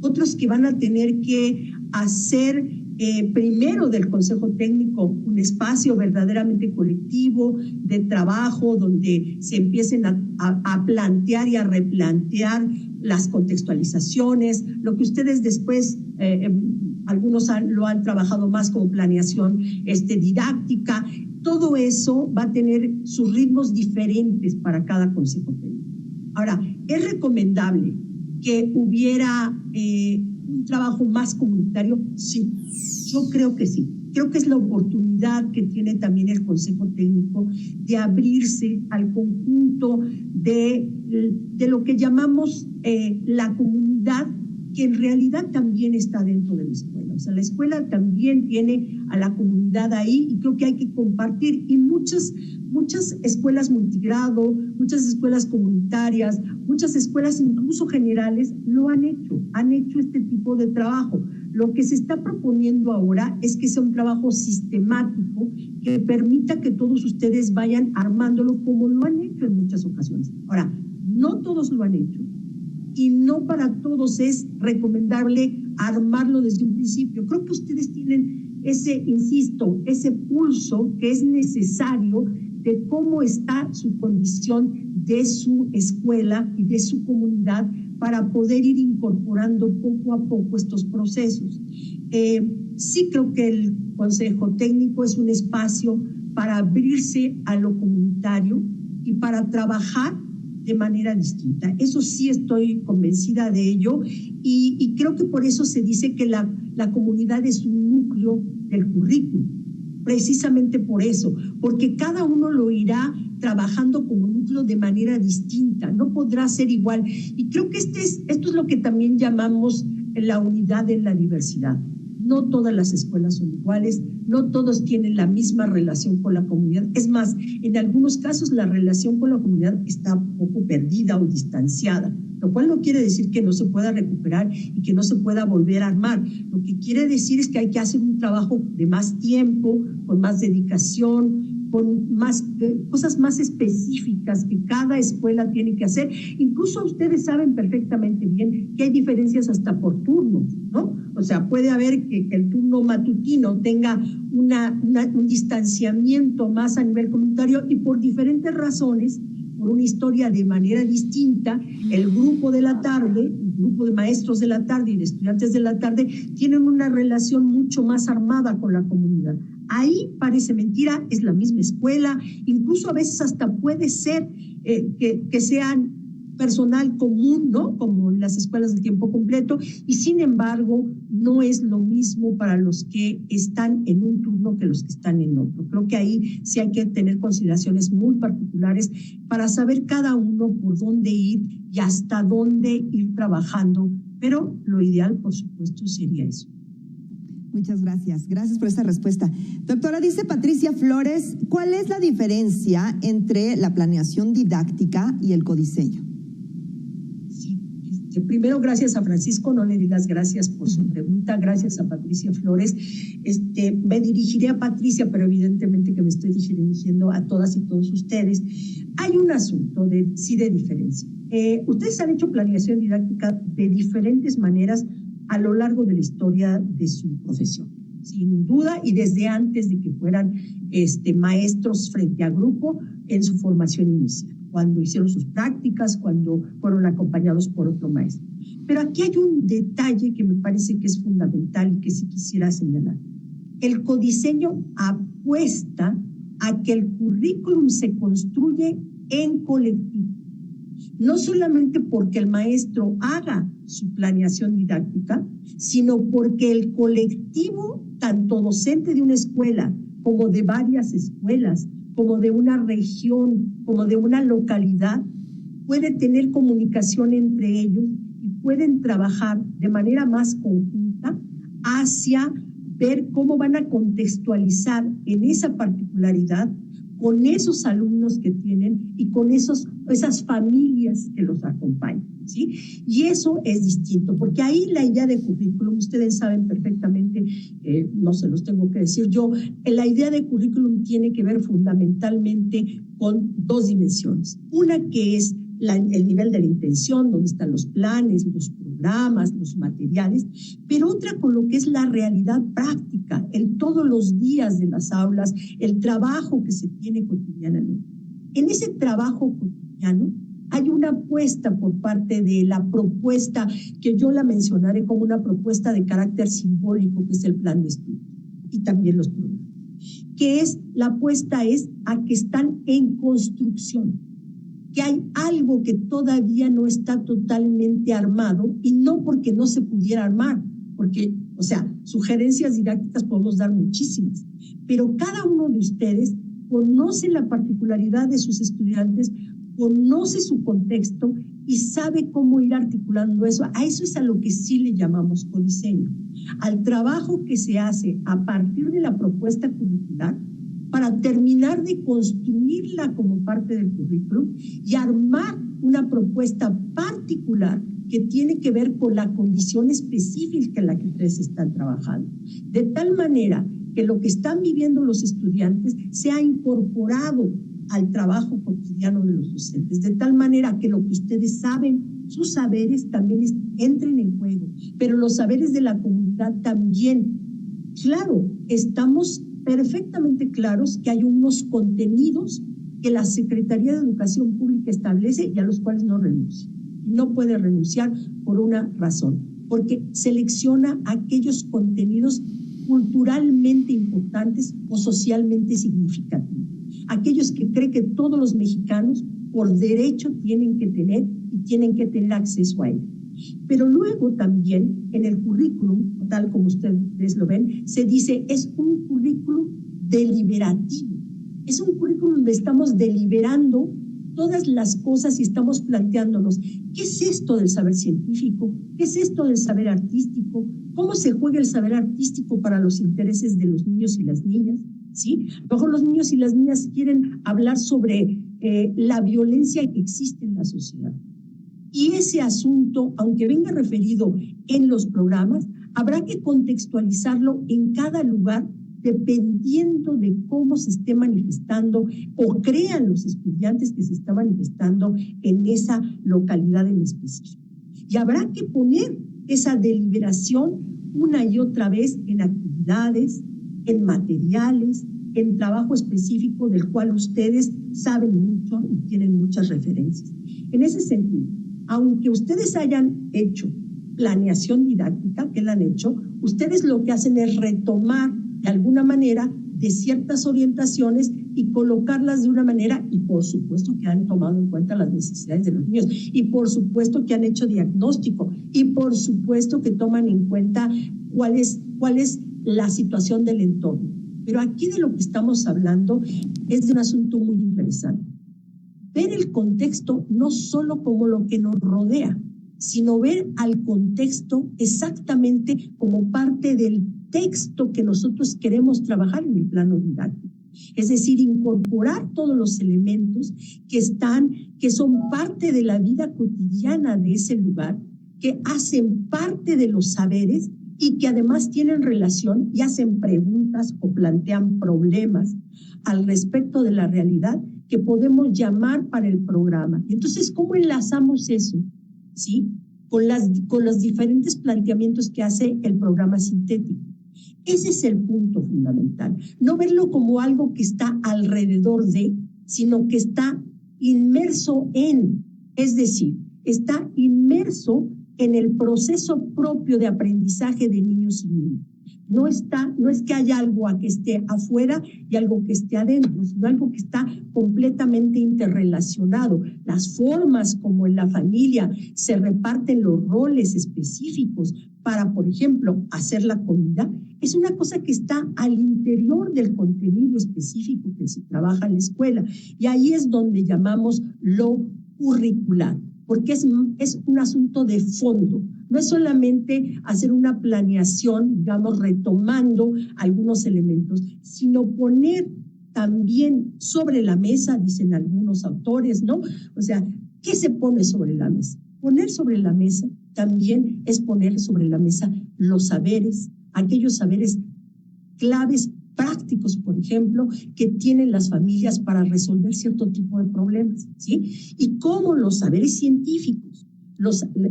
Otros que van a tener que hacer primero del Consejo Técnico un espacio verdaderamente colectivo de trabajo donde se empiecen a plantear y a replantear las contextualizaciones, lo que ustedes después, algunos lo han trabajado más como planeación didáctica. Todo eso va a tener sus ritmos diferentes para cada Consejo Técnico. Ahora, es recomendable que hubiera un trabajo más comunitario, sí, yo creo que sí. Creo que es la oportunidad que tiene también el Consejo Técnico de abrirse al conjunto de lo que llamamos la comunidad, que en realidad también está dentro de la escuela. O sea, la escuela también tiene a la comunidad ahí y creo que hay que compartir. Y muchas escuelas multigrado, muchas escuelas comunitarias, muchas escuelas incluso generales lo han hecho este tipo de trabajo. Lo que se está proponiendo ahora es que sea un trabajo sistemático que permita que todos ustedes vayan armándolo como lo han hecho en muchas ocasiones. Ahora, no todos lo han hecho y no para todos es recomendable armarlo desde un principio. Creo que ustedes tienen ese pulso que es necesario de cómo está su condición de su escuela y de su comunidad para poder ir incorporando poco a poco estos procesos. Sí creo que el Consejo Técnico es un espacio para abrirse a lo comunitario y para trabajar de manera distinta. Eso sí estoy convencida de ello y creo que por eso se dice que la comunidad es un núcleo del currículum, precisamente por eso, porque cada uno lo irá trabajando como núcleo de manera distinta, no podrá ser igual. Y creo que esto es lo que también llamamos la unidad en la diversidad. No todas las escuelas son iguales, no todos tienen la misma relación con la comunidad. Es más, en algunos casos la relación con la comunidad está un poco perdida o distanciada, lo cual no quiere decir que no se pueda recuperar y que no se pueda volver a armar. Lo que quiere decir es que hay que hacer un trabajo de más tiempo, con más dedicación, con más cosas más específicas que cada escuela tiene que hacer. Incluso ustedes saben perfectamente bien que hay diferencias hasta por turnos, ¿no? O sea, puede haber que el turno matutino tenga un distanciamiento más a nivel comunitario y por diferentes razones, por una historia de manera distinta, el grupo de la tarde, el grupo de maestros de la tarde y de estudiantes de la tarde tienen una relación mucho más armada con la comunidad. Ahí parece mentira, es la misma escuela, incluso a veces hasta puede ser que sean personal común, ¿no? Como en las escuelas de tiempo completo, y sin embargo no es lo mismo para los que están en un turno que los que están en otro. Creo que ahí sí hay que tener consideraciones muy particulares para saber cada uno por dónde ir y hasta dónde ir trabajando, pero lo ideal, por supuesto, sería eso. Muchas gracias. Gracias por esta respuesta. Doctora, dice Patricia Flores, ¿cuál es la diferencia entre la planeación didáctica y el codiseño? Sí, primero, gracias a Francisco, no le digas gracias por su pregunta, gracias a Patricia Flores. Me dirigiré a Patricia, pero evidentemente que me estoy dirigiendo a todas y todos ustedes. Hay un asunto de diferencia. Ustedes han hecho planeación didáctica de diferentes maneras a lo largo de la historia de su profesión, sin duda, y desde antes de que fueran maestros frente a grupo en su formación inicial, cuando hicieron sus prácticas, cuando fueron acompañados por otro maestro. Pero aquí hay un detalle que me parece que es fundamental y que sí quisiera señalar. El codiseño apuesta a que el currículum se construye en colectivo. No solamente porque el maestro haga su planeación didáctica, sino porque el colectivo, tanto docente de una escuela como de varias escuelas, como de una región, como de una localidad, puede tener comunicación entre ellos y pueden trabajar de manera más conjunta hacia ver cómo van a contextualizar en esa particularidad con esos alumnos que tienen y con esas familias que los acompañan, ¿sí? Y eso es distinto, porque ahí la idea de currículum, ustedes saben perfectamente, no se los tengo que decir yo, la idea de currículum tiene que ver fundamentalmente con dos dimensiones. Una que es el nivel de la intención, donde están los planes, los programas, los materiales, pero otra con lo que es la realidad práctica, el todos los días de las aulas, el trabajo que se tiene cotidianamente. En ese trabajo cotidiano hay una apuesta por parte de la propuesta, que yo la mencionaré como una propuesta de carácter simbólico, que es el plan de estudio, y también los programas, que es la apuesta es a que están en construcción, que hay algo que todavía no está totalmente armado, y no porque no se pudiera armar, porque, o sea, sugerencias didácticas podemos dar muchísimas, pero cada uno de ustedes conoce la particularidad de sus estudiantes, conoce su contexto y sabe cómo ir articulando eso. A eso es a lo que sí le llamamos codiseño, al trabajo que se hace a partir de la propuesta curricular para terminar de construirla como parte del currículum y armar una propuesta particular que tiene que ver con la condición específica en la que ustedes están trabajando. De tal manera que lo que están viviendo los estudiantes sea incorporado al trabajo cotidiano de los docentes, de tal manera que lo que ustedes saben, sus saberes también entren en juego, pero los saberes de la comunidad también. Claro, estamos perfectamente claros que hay unos contenidos que la Secretaría de Educación Pública establece y a los cuales no renuncia. No puede renunciar por una razón, porque selecciona aquellos contenidos culturalmente importantes o socialmente significativos, aquellos que cree que todos los mexicanos por derecho tienen que tener y tienen que tener acceso a él. Pero luego también en el currículum, tal como ustedes lo ven, se dice es un currículum deliberativo. Es un currículum donde estamos deliberando todas las cosas y estamos planteándonos, ¿qué es esto del saber científico? ¿Qué es esto del saber artístico? ¿Cómo se juega el saber artístico para los intereses de los niños y las niñas? ¿Sí? A lo mejor los niños y las niñas quieren hablar sobre la violencia que existe en la sociedad. Y ese asunto, aunque venga referido en los programas, habrá que contextualizarlo en cada lugar dependiendo de cómo se esté manifestando o crean los estudiantes que se está manifestando en esa localidad en específico. Y habrá que poner esa deliberación una y otra vez en actividades, en materiales, en trabajo específico del cual ustedes saben mucho y tienen muchas referencias. En ese sentido, aunque ustedes hayan hecho planeación didáctica, que la han hecho, ustedes lo que hacen es retomar de alguna manera de ciertas orientaciones y colocarlas de una manera, y por supuesto que han tomado en cuenta las necesidades de los niños, y por supuesto que han hecho diagnóstico, y por supuesto que toman en cuenta cuál es la situación del entorno. Pero aquí de lo que estamos hablando es de un asunto muy interesante. Ver el contexto no solo como lo que nos rodea, sino ver al contexto exactamente como parte del texto que nosotros queremos trabajar en el plano didáctico. Es decir, incorporar todos los elementos que son parte de la vida cotidiana de ese lugar, que hacen parte de los saberes y que además tienen relación y hacen preguntas o plantean problemas al respecto de la realidad que podemos llamar para el programa. Entonces, ¿cómo enlazamos eso? ¿Sí? Con los diferentes planteamientos que hace el programa sintético. Ese es el punto fundamental. No verlo como algo que está alrededor de, sino que está inmerso en, es decir, está inmerso en el proceso propio de aprendizaje de niños y niñas. No es que haya algo que esté afuera y algo que esté adentro, sino algo que está completamente interrelacionado. Las formas como en la familia se reparten los roles específicos para, por ejemplo, hacer la comida, es una cosa que está al interior del contenido específico que se trabaja en la escuela. Y ahí es donde llamamos lo curricular, porque es un asunto de fondo. No es solamente hacer una planeación, digamos, retomando algunos elementos, sino poner también sobre la mesa, dicen algunos autores, ¿no? O sea, ¿qué se pone sobre la mesa? Poner sobre la mesa también es poner sobre la mesa los saberes, aquellos saberes claves prácticos, por ejemplo, que tienen las familias para resolver cierto tipo de problemas, ¿sí? Y cómo los saberes científicos,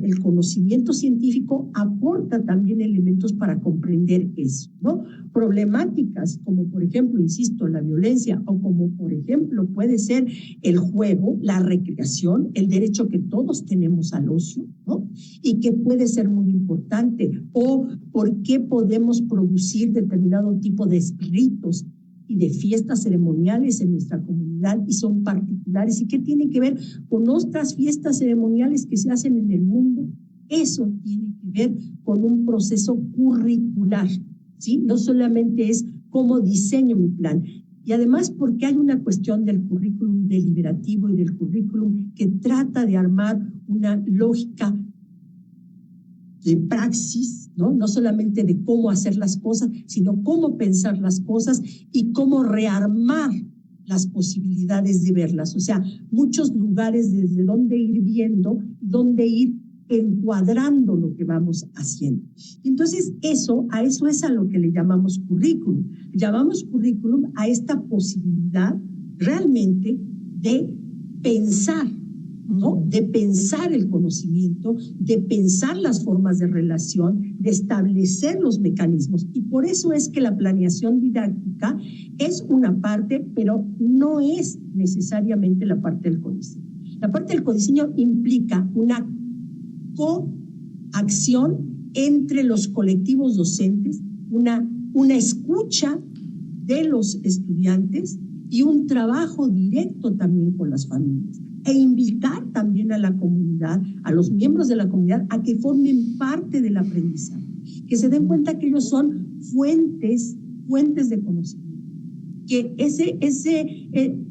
el conocimiento científico aporta también elementos para comprender eso, ¿no? Problemáticas como, por ejemplo, insisto, la violencia, o como, por ejemplo, puede ser el juego, la recreación, el derecho que todos tenemos al ocio, ¿no? Y que puede ser muy importante, o por qué podemos producir determinado tipo de ritos y de fiestas ceremoniales en nuestra comunidad y son particulares y qué tiene que ver con otras fiestas ceremoniales que se hacen en el mundo. Eso tiene que ver con un proceso curricular, ¿sí? No solamente es cómo diseño mi plan. Y además porque hay una cuestión del currículum deliberativo y del currículum que trata de armar una lógica de praxis, ¿no? No solamente de cómo hacer las cosas, sino cómo pensar las cosas y cómo rearmar las posibilidades de verlas. O sea, muchos lugares desde donde ir viendo, donde ir encuadrando lo que vamos haciendo. Entonces, a eso es a lo que le llamamos currículum. Llamamos currículum a esta posibilidad realmente de pensar ¿no? De pensar el conocimiento, de pensar las formas de relación, de establecer los mecanismos. Y por eso es que la planeación didáctica es una parte, pero no es necesariamente la parte del codiseño. La parte del codiseño implica una coacción entre los colectivos docentes, una escucha de los estudiantes y un trabajo directo también con las familias, e invitar también a la comunidad, a los miembros de la comunidad, a que formen parte del aprendizaje, que se den cuenta que ellos son fuentes de conocimiento, que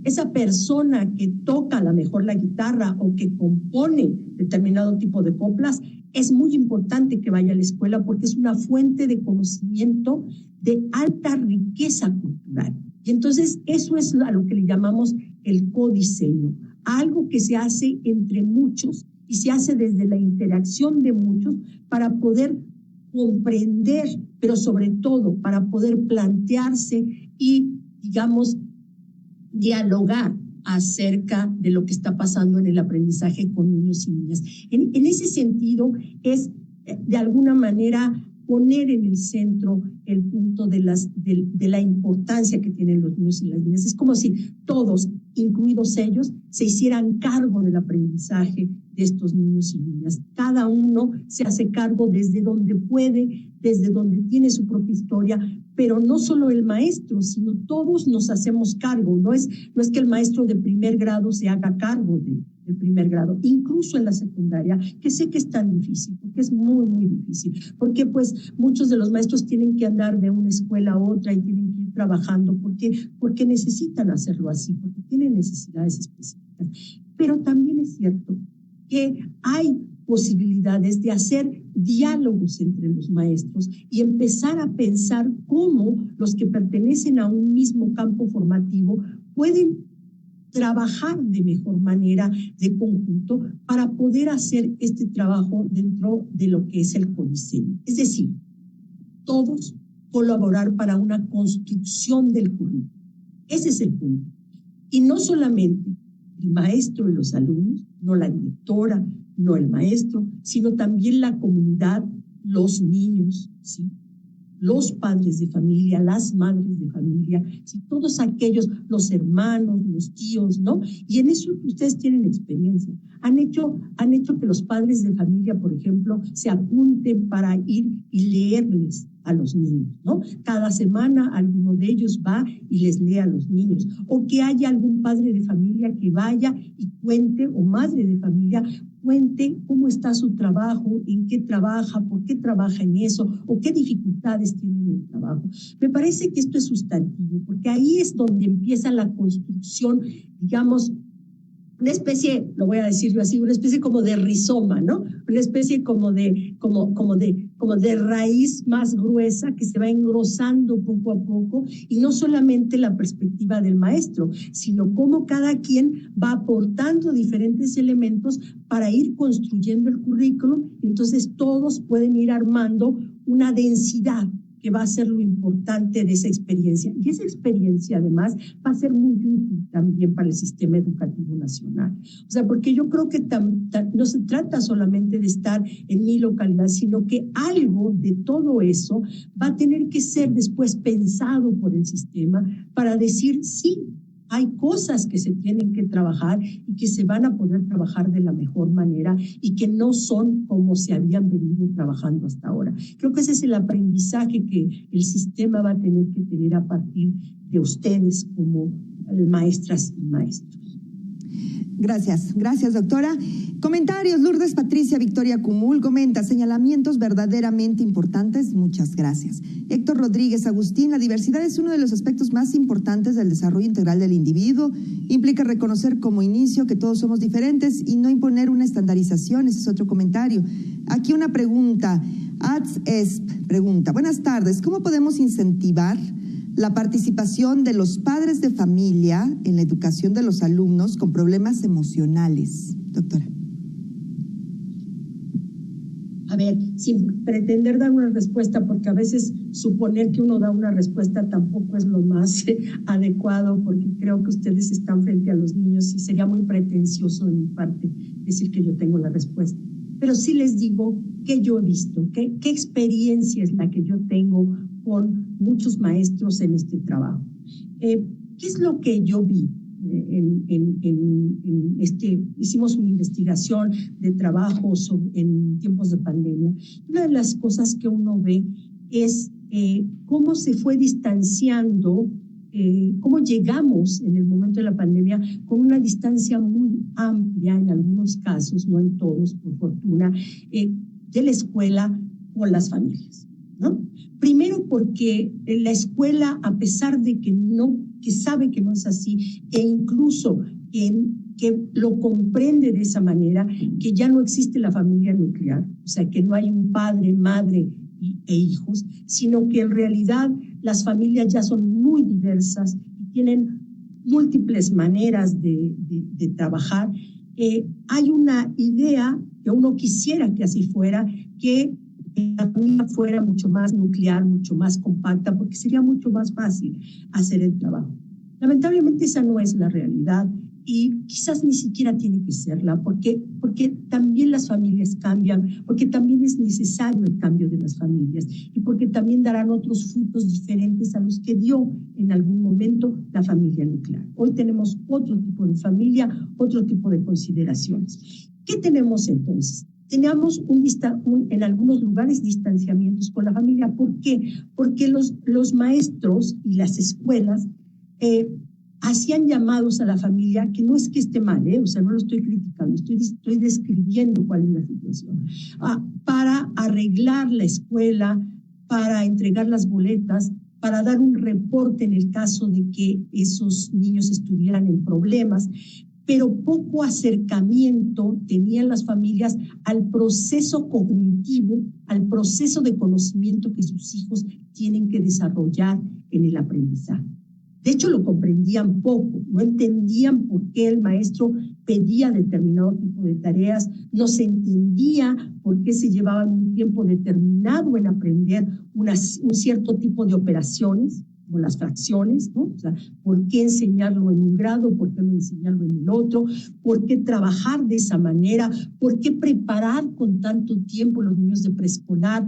esa persona que toca a lo mejor la guitarra o que compone determinado tipo de coplas, es muy importante que vaya a la escuela porque es una fuente de conocimiento de alta riqueza cultural. Y entonces eso es a lo que le llamamos el codiseño, algo que se hace entre muchos y se hace desde la interacción de muchos para poder comprender, pero sobre todo para poder plantearse y, digamos, dialogar acerca de lo que está pasando en el aprendizaje con niños y niñas. En ese sentido es, de alguna manera, poner en el centro el punto de la importancia que tienen los niños y las niñas. Es como si todos, incluidos ellos, se hicieran cargo del aprendizaje de estos niños y niñas. Cada uno se hace cargo desde donde puede, desde donde tiene su propia historia, pero no solo el maestro, sino todos nos hacemos cargo. No es que el maestro de primer grado se haga cargo del primer grado, incluso en la secundaria, que sé que es tan difícil, porque es muy, muy difícil, porque pues muchos de los maestros tienen que andar de una escuela a otra y tienen que ir trabajando porque necesitan hacerlo así, porque tienen necesidades específicas. Pero también es cierto que hay posibilidades de hacer diálogos entre los maestros y empezar a pensar cómo los que pertenecen a un mismo campo formativo pueden trabajar de mejor manera de conjunto para poder hacer este trabajo dentro de lo que es el codiseño. Es decir, todos colaborar para una construcción del currículo. Ese es el punto. Y no solamente el maestro y los alumnos, no la directora, no el maestro, sino también la comunidad, los niños, ¿sí? Los padres de familia, las madres de familia, ¿sí? Todos aquellos, los hermanos, los tíos, ¿no? Y en eso ustedes tienen experiencia. Han hecho que los padres de familia, por ejemplo, se apunten para ir y leerles a los niños, ¿no? Cada semana alguno de ellos va y les lee a los niños. O que haya algún padre de familia que vaya y cuente, o madre de familia, cuente cómo está su trabajo, en qué trabaja, por qué trabaja en eso, o qué dificultades tiene en el trabajo. Me parece que esto es sustantivo, porque ahí es donde empieza la construcción, digamos, una especie, lo voy a decir yo así, una especie como de rizoma, ¿no? Una especie como de raíz más gruesa que se va engrosando poco a poco, y no solamente la perspectiva del maestro, sino cómo cada quien va aportando diferentes elementos para ir construyendo el currículum. Entonces todos pueden ir armando una densidad que va a ser lo importante de esa experiencia. Y esa experiencia, además, va a ser muy útil también para el sistema educativo nacional. O sea, porque yo creo que no se trata solamente de estar en mi localidad, sino que algo de todo eso va a tener que ser después pensado por el sistema para decir, sí, hay cosas que se tienen que trabajar y que se van a poder trabajar de la mejor manera y que no son como se habían venido trabajando hasta ahora. Creo que ese es el aprendizaje que el sistema va a tener que tener a partir de ustedes como maestras y maestros. Gracias, doctora. Comentarios, Lourdes Patricia Victoria Cumul comenta, señalamientos verdaderamente importantes, muchas gracias. Héctor Rodríguez Agustín, la diversidad es uno de los aspectos más importantes del desarrollo integral del individuo, implica reconocer como inicio que todos somos diferentes y no imponer una estandarización, ese es otro comentario. Aquí una pregunta, AdsEsp pregunta, buenas tardes, ¿cómo podemos incentivar la participación de los padres de familia en la educación de los alumnos con problemas emocionales, doctora? A ver, sin pretender dar una respuesta, porque a veces suponer que uno da una respuesta tampoco es lo más adecuado, porque creo que ustedes están frente a los niños y sería muy pretencioso de mi parte decir que yo tengo la respuesta. Pero sí les digo que yo he visto, qué experiencia es la que yo tengo con muchos maestros en este trabajo. ¿Qué es lo que yo vi? Hicimos una investigación de trabajo en tiempos de pandemia. Una de las cosas que uno ve es cómo se fue distanciando, cómo llegamos en el momento de la pandemia con una distancia muy amplia en algunos casos, no en todos, por fortuna, de la escuela con las familias, ¿no? Primero porque la escuela, a pesar de que sabe que no es así, e incluso que lo comprende de esa manera, que ya no existe la familia nuclear, o sea, que no hay un padre, madre e hijos, sino que en realidad las familias ya son muy diversas y tienen múltiples maneras de trabajar. Hay una idea que uno quisiera que así fuera, que la familia fuera mucho más nuclear, mucho más compacta, porque sería mucho más fácil hacer el trabajo. Lamentablemente esa no es la realidad y quizás ni siquiera tiene que serla, porque también las familias cambian, porque también es necesario el cambio de las familias y porque también darán otros frutos diferentes a los que dio en algún momento la familia nuclear. Hoy tenemos otro tipo de familia, otro tipo de consideraciones. ¿Qué tenemos entonces? Teníamos en algunos lugares distanciamientos con la familia. ¿Por qué? Porque los maestros y las escuelas hacían llamados a la familia, que no es que esté mal, o sea, no lo estoy criticando, estoy describiendo cuál es la situación, para arreglar la escuela, para entregar las boletas, para dar un reporte en el caso de que esos niños estuvieran en problemas, pero poco acercamiento tenían las familias al proceso cognitivo, al proceso de conocimiento que sus hijos tienen que desarrollar en el aprendizaje. De hecho, lo comprendían poco, no entendían por qué el maestro pedía determinado tipo de tareas, no se entendía por qué se llevaban un tiempo determinado en aprender un cierto tipo de operaciones, como las fracciones, ¿no? O sea, ¿por qué enseñarlo en un grado? ¿Por qué no enseñarlo en el otro? ¿Por qué trabajar de esa manera? ¿Por qué preparar con tanto tiempo los niños de preescolar?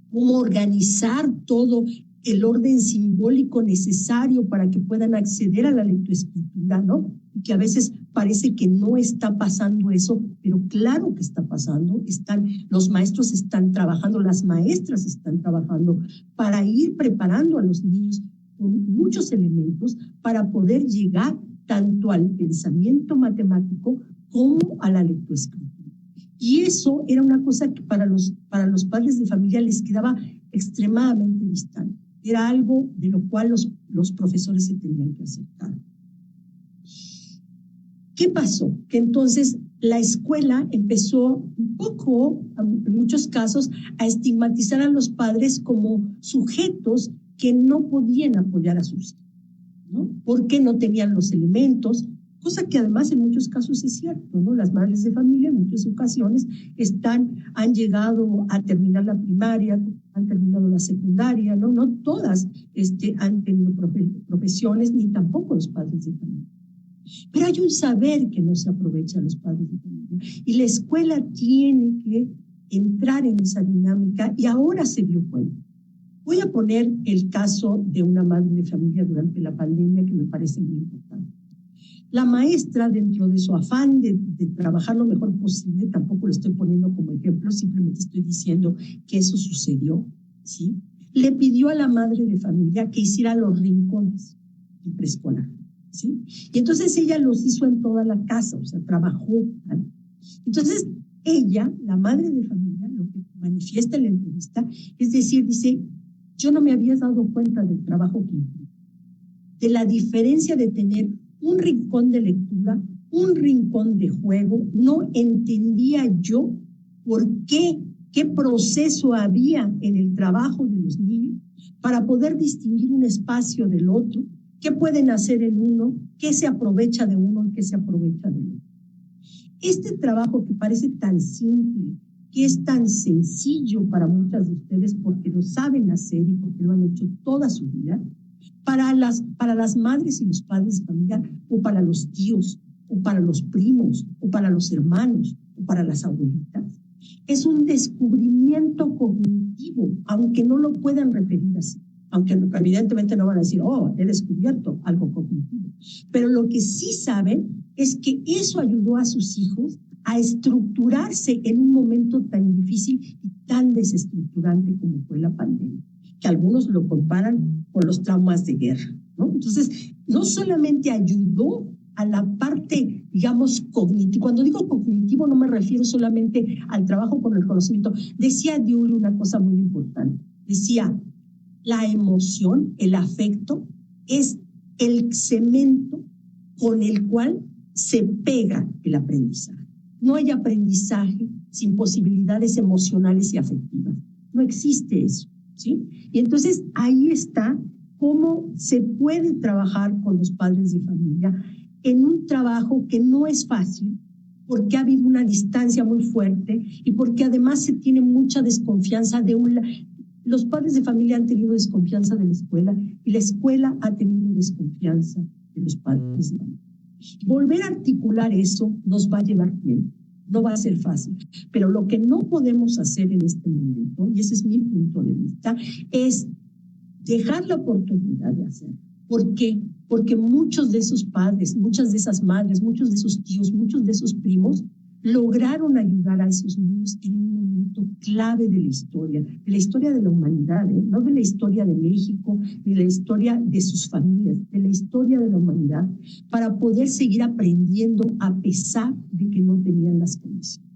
¿Cómo organizar todo el orden simbólico necesario para que puedan acceder a la lectoescritura, ¿no? Y que a veces parece que no está pasando eso, pero claro que está pasando. Los maestros están trabajando, las maestras están trabajando para ir preparando a los niños con muchos elementos para poder llegar tanto al pensamiento matemático como a la lectoescritura. Y eso era una cosa que para los padres de familia les quedaba extremadamente distante. Era algo de lo cual los profesores se tenían que aceptar. ¿Qué pasó? Que entonces la escuela empezó un poco, en muchos casos, a estigmatizar a los padres como sujetos que no podían apoyar a sus hijos, ¿no? Porque no tenían los elementos, cosa que además en muchos casos es cierto, ¿no? Las madres de familia en muchas ocasiones han llegado a terminar la primaria, han terminado la secundaria, ¿no? No todas han tenido profesiones, ni tampoco los padres de familia. Pero hay un saber que no se aprovecha a los padres de familia y la escuela tiene que entrar en esa dinámica y ahora se dio cuenta. Voy a poner el caso de una madre de familia durante la pandemia que me parece muy importante. La maestra, dentro de su afán de trabajar lo mejor posible, tampoco lo estoy poniendo como ejemplo, simplemente estoy diciendo que eso sucedió, ¿sí? Le pidió a la madre de familia que hiciera los rincones en preescolar, ¿sí? Y entonces ella los hizo en toda la casa, o sea, trabajó, ¿vale? Entonces ella, la madre de familia, lo que manifiesta en la entrevista, es decir, dice, yo no me había dado cuenta del trabajo que implica, de la diferencia de tener un rincón de lectura, un rincón de juego. No entendía yo por qué proceso había en el trabajo de los niños para poder distinguir un espacio del otro, qué pueden hacer en uno, qué se aprovecha de uno y qué se aprovecha del otro. Este trabajo que parece tan simple, que es tan sencillo para muchas de ustedes porque lo saben hacer y porque lo han hecho toda su vida, para las madres y los padres de familia, o para los tíos, o para los primos, o para los hermanos, o para las abuelitas. Es un descubrimiento cognitivo, aunque no lo puedan referir así, aunque evidentemente no van a decir, oh, he descubierto algo cognitivo. Pero lo que sí saben es que eso ayudó a sus hijos a estructurarse en un momento tan difícil y tan desestructurante como fue la pandemia, que algunos lo comparan con los traumas de guerra, ¿no? Entonces, no solamente ayudó a la parte, digamos, cognitiva. Cuando digo cognitivo no me refiero solamente al trabajo con el conocimiento. Decía Dewey una cosa muy importante. Decía, la emoción, el afecto, es el cemento con el cual se pega el aprendizaje. No hay aprendizaje sin posibilidades emocionales y afectivas. No existe eso, ¿sí? Y entonces ahí está cómo se puede trabajar con los padres de familia en un trabajo que no es fácil, porque ha habido una distancia muy fuerte y porque además se tiene mucha desconfianza de los padres de familia han tenido desconfianza de la escuela y la escuela ha tenido desconfianza de los padres de familia. Volver a articular eso nos va a llevar tiempo, no va a ser fácil, pero lo que no podemos hacer en este momento, y ese es mi punto de vista, es dejar la oportunidad de hacerlo. ¿Por qué? Porque muchos de esos padres, muchas de esas madres, muchos de esos tíos, muchos de esos primos lograron ayudar a esos niños en un momento clave de la historia de la humanidad, no de la historia de México, ni de la historia de sus familias, de la historia de la humanidad, para poder seguir aprendiendo a pesar de que no tenían las condiciones.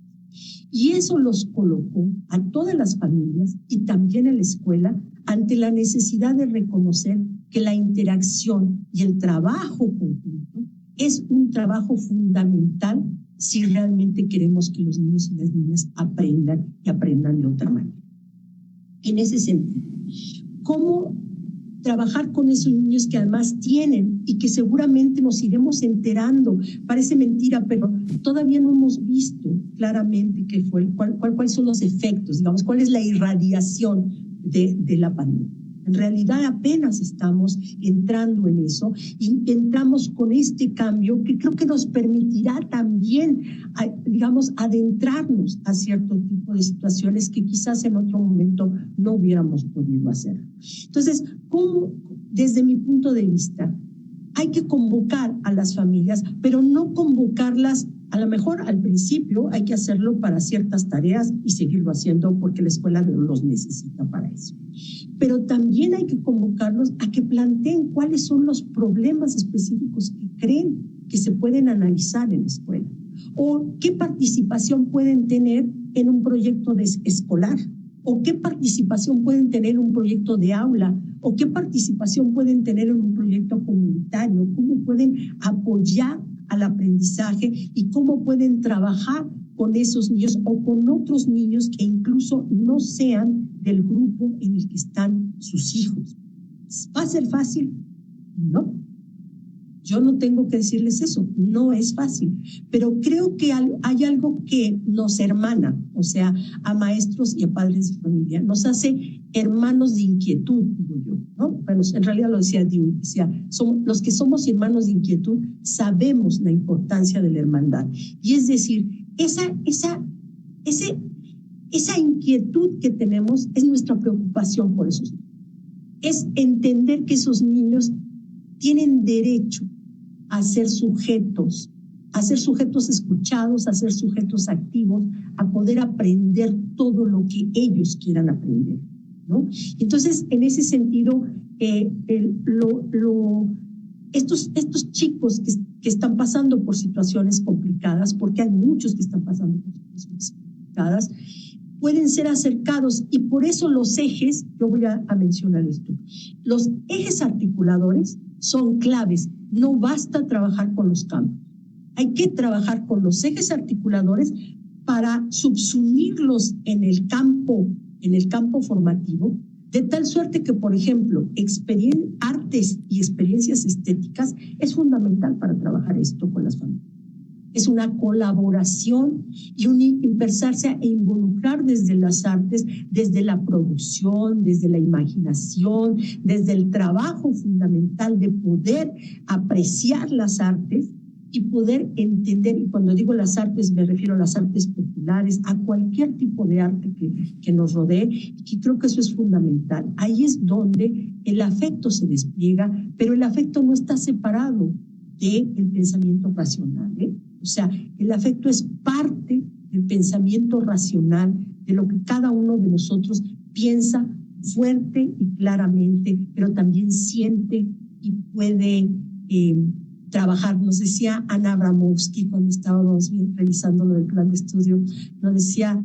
Y eso los colocó a todas las familias y también a la escuela ante la necesidad de reconocer que la interacción y el trabajo conjunto es un trabajo fundamental si realmente queremos que los niños y las niñas aprendan y aprendan de otra manera. En ese sentido, ¿cómo trabajar con esos niños que además tienen y que seguramente nos iremos enterando? Parece mentira, pero todavía no hemos visto claramente cuáles son los efectos, digamos, cuál es la irradiación de la pandemia. En realidad apenas estamos entrando en eso y entramos con este cambio que creo que nos permitirá también, digamos, adentrarnos a cierto tipo de situaciones que quizás en otro momento no hubiéramos podido hacer. Entonces, ¿cómo, desde mi punto de vista, hay que convocar a las familias, pero no convocarlas? A lo mejor al principio hay que hacerlo para ciertas tareas y seguirlo haciendo porque la escuela los necesita para eso. Pero también hay que convocarlos a que planteen cuáles son los problemas específicos que creen que se pueden analizar en la escuela o qué participación pueden tener en un proyecto escolar o qué participación pueden tener en un proyecto de aula o qué participación pueden tener en un proyecto comunitario, cómo pueden apoyar al aprendizaje y cómo pueden trabajar con esos niños o con otros niños que incluso no sean del grupo en el que están sus hijos. ¿Va a ser fácil? No. Yo no tengo que decirles eso, no es fácil, pero creo que hay algo que nos hermana, o sea, a maestros y a padres de familia, nos hace hermanos de inquietud, digo yo, ¿no? Bueno, en realidad lo decía Dewey, decía, los que somos hermanos de inquietud sabemos la importancia de la hermandad, y es decir, esa inquietud que tenemos es nuestra preocupación por esos niños, es entender que esos niños tienen derecho a ser sujetos escuchados, a ser sujetos activos, a poder aprender todo lo que ellos quieran aprender, ¿no? Entonces, en ese sentido, estos chicos que están pasando por situaciones complicadas, porque hay muchos que están pasando por situaciones complicadas, pueden ser acercados y por eso los ejes, yo voy a mencionar esto, los ejes articuladores son claves. No basta trabajar con los campos. Hay que trabajar con los ejes articuladores para subsumirlos en el campo formativo, de tal suerte que, por ejemplo, artes y experiencias estéticas es fundamental para trabajar esto con las familias. es una colaboración y un empezarse a involucrar desde las artes, desde la producción, desde la imaginación, desde el trabajo fundamental de poder apreciar las artes y poder entender, y cuando digo las artes me refiero a las artes populares, a cualquier tipo de arte que nos rodee, y que creo que eso es fundamental. Ahí es donde el afecto se despliega, pero el afecto no está separado del pensamiento racional, ¿eh? O sea, el afecto es parte del pensamiento racional, de lo que cada uno de nosotros piensa fuerte y claramente, pero también siente y puede trabajar. Nos decía Ana Abramovsky cuando estábamos revisando lo del plan de estudio, nos decía,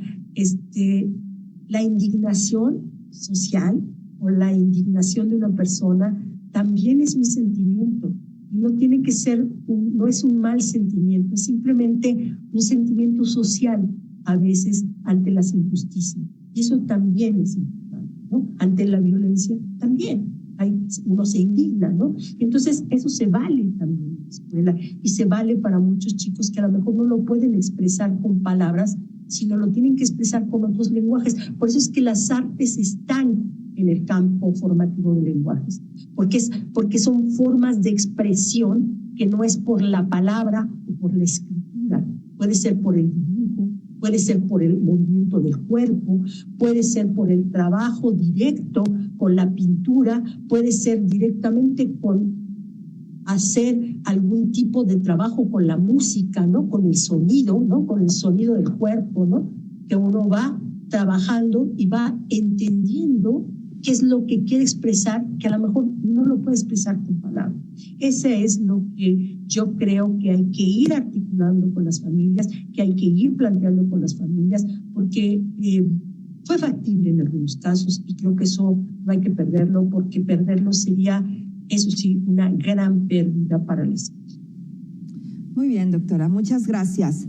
la indignación social o la indignación de una persona también es un sentimiento. No tiene que ser, no es un mal sentimiento, es simplemente un sentimiento social a veces ante las injusticias. Y eso también es importante, ¿no? Ante la violencia también. Uno se indigna, ¿no? Entonces eso se vale también en la escuela y se vale para muchos chicos que a lo mejor no lo pueden expresar con palabras, sino lo tienen que expresar con otros lenguajes. Por eso es que las artes están en el campo formativo de lenguajes, porque son formas de expresión que no es por la palabra o por la escritura, puede ser por el dibujo, puede ser por el movimiento del cuerpo, puede ser por el trabajo directo con la pintura, puede ser directamente con hacer algún tipo de trabajo con la música, ¿no? Con el sonido, ¿no? Con el sonido del cuerpo, ¿no? Que uno va trabajando y va entendiendo qué es lo que quiere expresar, que a lo mejor no lo puede expresar con palabras. Ese es lo que yo creo que hay que ir articulando con las familias, que hay que ir planteando con las familias, porque fue factible en algunos casos y creo que eso no hay que perderlo, porque perderlo sería, eso sí, una gran pérdida para el Estado. Muy bien, doctora, muchas gracias.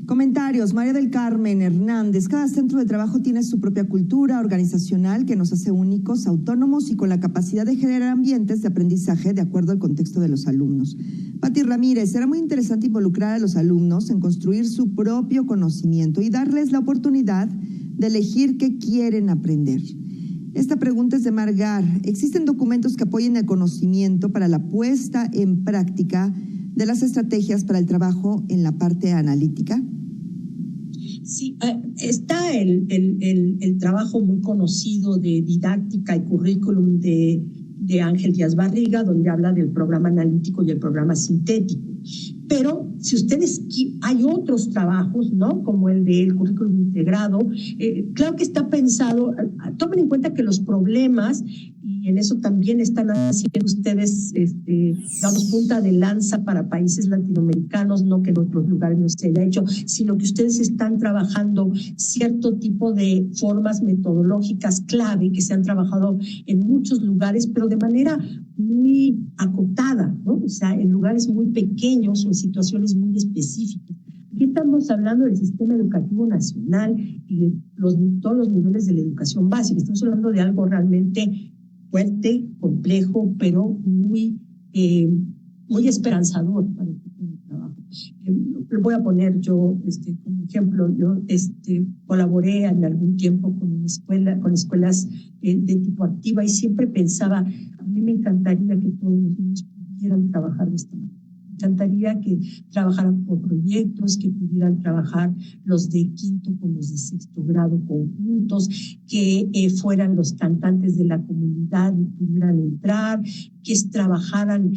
Comentarios. María del Carmen Hernández. Cada centro de trabajo tiene su propia cultura organizacional que nos hace únicos, autónomos y con la capacidad de generar ambientes de aprendizaje de acuerdo al contexto de los alumnos. Pati Ramírez. Será muy interesante involucrar a los alumnos en construir su propio conocimiento y darles la oportunidad de elegir qué quieren aprender. Esta pregunta es de Margar. ¿Existen documentos que apoyen el conocimiento para la puesta en práctica de las estrategias para el trabajo en la parte analítica? Sí, está el trabajo muy conocido de didáctica y currículum de Ángel Díaz Barriga, donde habla del programa analítico y el programa sintético. Pero si ustedes, hay otros trabajos, ¿no? Como el del currículum integrado, claro que está pensado, tomen en cuenta que los problemas, y en eso también están haciendo ustedes, digamos, punta de lanza para países latinoamericanos, no que en otros lugares no se haya hecho, sino que ustedes están trabajando cierto tipo de formas metodológicas clave que se han trabajado en muchos lugares, pero de manera muy acotada, ¿no? O sea, en lugares muy pequeños o en situaciones muy específicas. Aquí estamos hablando del sistema educativo nacional y de todos los niveles de la educación básica. Estamos hablando de algo realmente fuerte, complejo, pero muy esperanzador para el tipo de trabajo. Voy a poner yo como ejemplo, yo colaboré en algún tiempo con escuelas de tipo activa y siempre pensaba, a mí me encantaría que todos los niños pudieran trabajar de esta manera. Me encantaría que trabajaran por proyectos, que pudieran trabajar los de quinto con los de sexto grado conjuntos, que fueran los cantantes de la comunidad y pudieran entrar, que trabajaran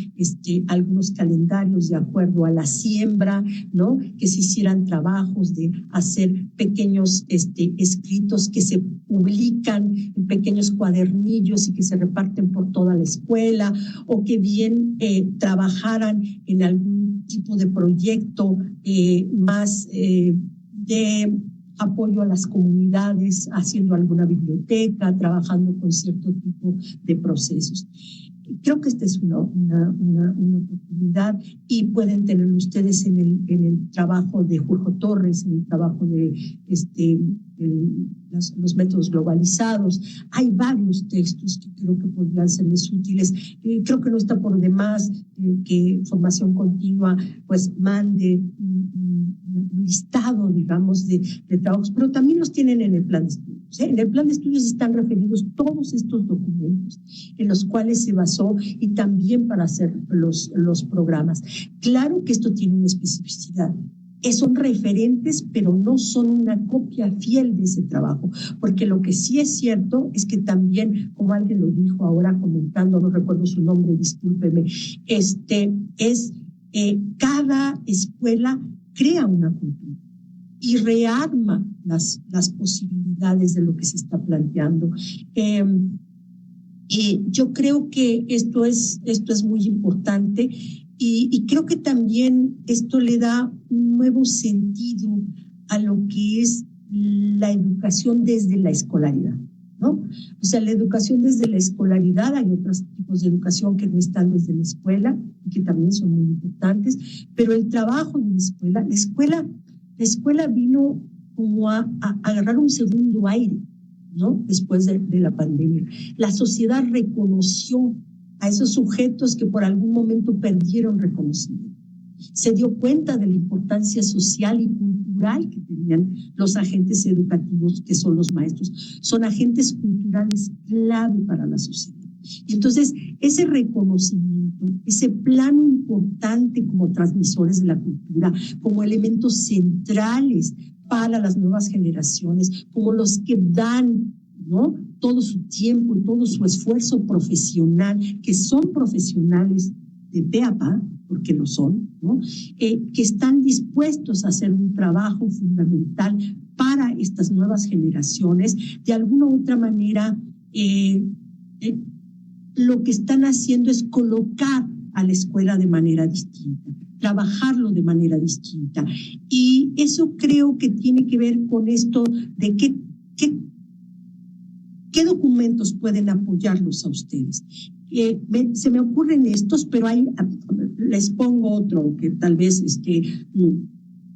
algunos calendarios de acuerdo a la siembra, ¿no? Que se hicieran trabajos de hacer pequeños escritos que se publican en pequeños cuadernillos y que se reparten por toda la escuela, o que bien trabajaran en algún tipo de proyecto más de apoyo a las comunidades, haciendo alguna biblioteca, trabajando con cierto tipo de procesos. Creo que esta es una oportunidad y pueden tenerlo ustedes en el trabajo de Jorge Torres, en el trabajo de los métodos globalizados. Hay varios textos que creo que podrían serles útiles. Creo que no está por demás que Formación Continua pues mande un listado, digamos, de trabajos, pero también los tienen en el plan de estudios. En el plan de estudios están referidos todos estos documentos en los cuales se basó y también para hacer los programas. Claro que esto tiene una especificidad. Son referentes, pero no son una copia fiel de ese trabajo, porque lo que sí es cierto es que también, como alguien lo dijo ahora comentando, no recuerdo su nombre, discúlpeme, cada escuela crea una cultura y rearma las posibilidades de lo que se está planteando. Yo creo que esto es muy importante. Y creo que también esto le da un nuevo sentido a lo que es la educación desde la escolaridad, ¿no? O sea, la educación desde la escolaridad, hay otros tipos de educación que no están desde la escuela y que también son muy importantes, pero el trabajo de la escuela vino como a agarrar un segundo aire, ¿no? Después de la pandemia. La sociedad reconoció a esos sujetos que por algún momento perdieron reconocimiento. Se dio cuenta de la importancia social y cultural que tenían los agentes educativos, que son los maestros. Son agentes culturales clave para la sociedad. Y entonces, ese reconocimiento, ese plano importante como transmisores de la cultura, como elementos centrales para las nuevas generaciones, como los que dan, ¿no?, todo su tiempo y todo su esfuerzo profesional, que son profesionales de pe a pa, porque lo son, ¿no?, que están dispuestos a hacer un trabajo fundamental para estas nuevas generaciones. De alguna u otra manera, lo que están haciendo es colocar a la escuela de manera distinta, trabajarlo de manera distinta. Y eso creo que tiene que ver con esto de qué documentos pueden apoyarlos a ustedes. Se me ocurren estos, pero les pongo otro que tal vez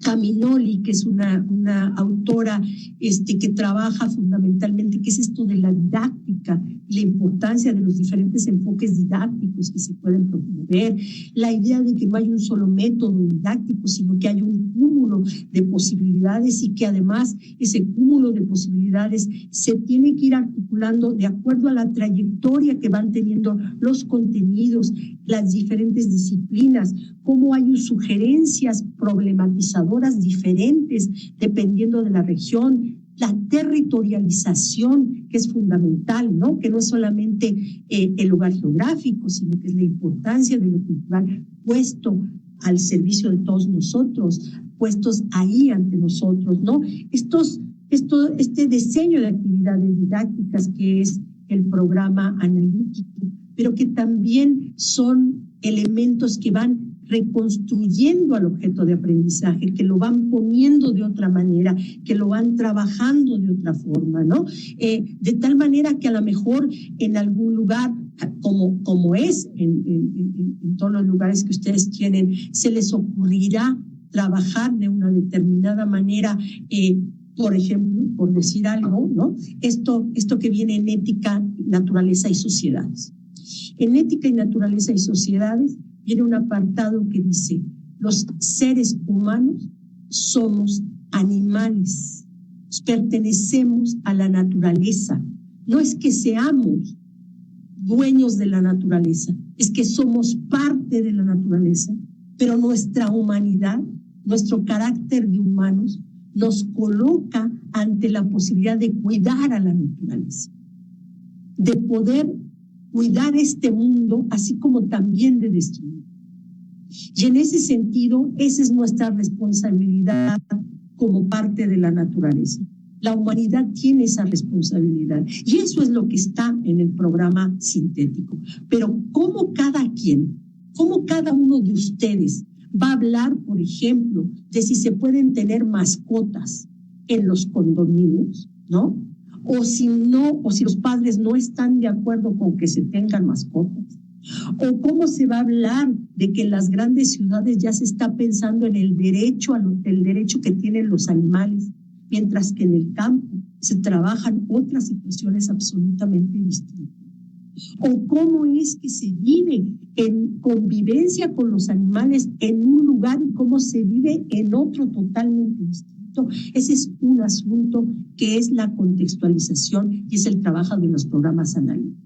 Caminoli, que es una autora que trabaja fundamentalmente, que es esto de la didáctica y la importancia de los diferentes enfoques didácticos que se pueden promover, la idea de que no hay un solo método didáctico, sino que hay un cúmulo de posibilidades y que además ese cúmulo de posibilidades se tiene que ir articulando de acuerdo a la trayectoria que van teniendo los contenidos, las diferentes disciplinas, cómo hay sugerencias problematizadoras diferentes dependiendo de la región, la territorialización, que es fundamental, ¿no?, que no es solamente el lugar geográfico, sino que es la importancia de lo cultural puesto al servicio de todos nosotros, puestos ahí ante nosotros, ¿no? Este diseño de actividades didácticas que es el programa analítico, pero que también son elementos que van reconstruyendo al objeto de aprendizaje, que lo van poniendo de otra manera, que lo van trabajando de otra forma, ¿no? De tal manera que a lo mejor en algún lugar, como es en todos los lugares que ustedes tienen, se les ocurrirá trabajar de una determinada manera, por ejemplo, por decir algo, ¿no?, esto que viene en ética, naturaleza y sociedades. En ética y naturaleza y sociedades viene un apartado que dice: los seres humanos somos animales, pertenecemos a la naturaleza. No es que seamos dueños de la naturaleza, es que somos parte de la naturaleza, pero nuestra humanidad, nuestro carácter de humanos, nos coloca ante la posibilidad de cuidar a la naturaleza, de poder cuidar este mundo, así como también de destruir. Y en ese sentido, esa es nuestra responsabilidad como parte de la naturaleza. La humanidad tiene esa responsabilidad y eso es lo que está en el programa sintético. Pero ¿cómo cada quien, cómo cada uno de ustedes va a hablar, por ejemplo, de si se pueden tener mascotas en los condominios, ¿no? O si los padres no están de acuerdo con que se tengan mascotas, ¿O cómo se va a hablar de que en las grandes ciudades ya se está pensando en el derecho que tienen los animales, mientras que en el campo se trabajan otras situaciones absolutamente distintas? ¿O cómo es que se vive en convivencia con los animales en un lugar y cómo se vive en otro totalmente distinto? Ese es un asunto que es la contextualización y es el trabajo de los programas analíticos.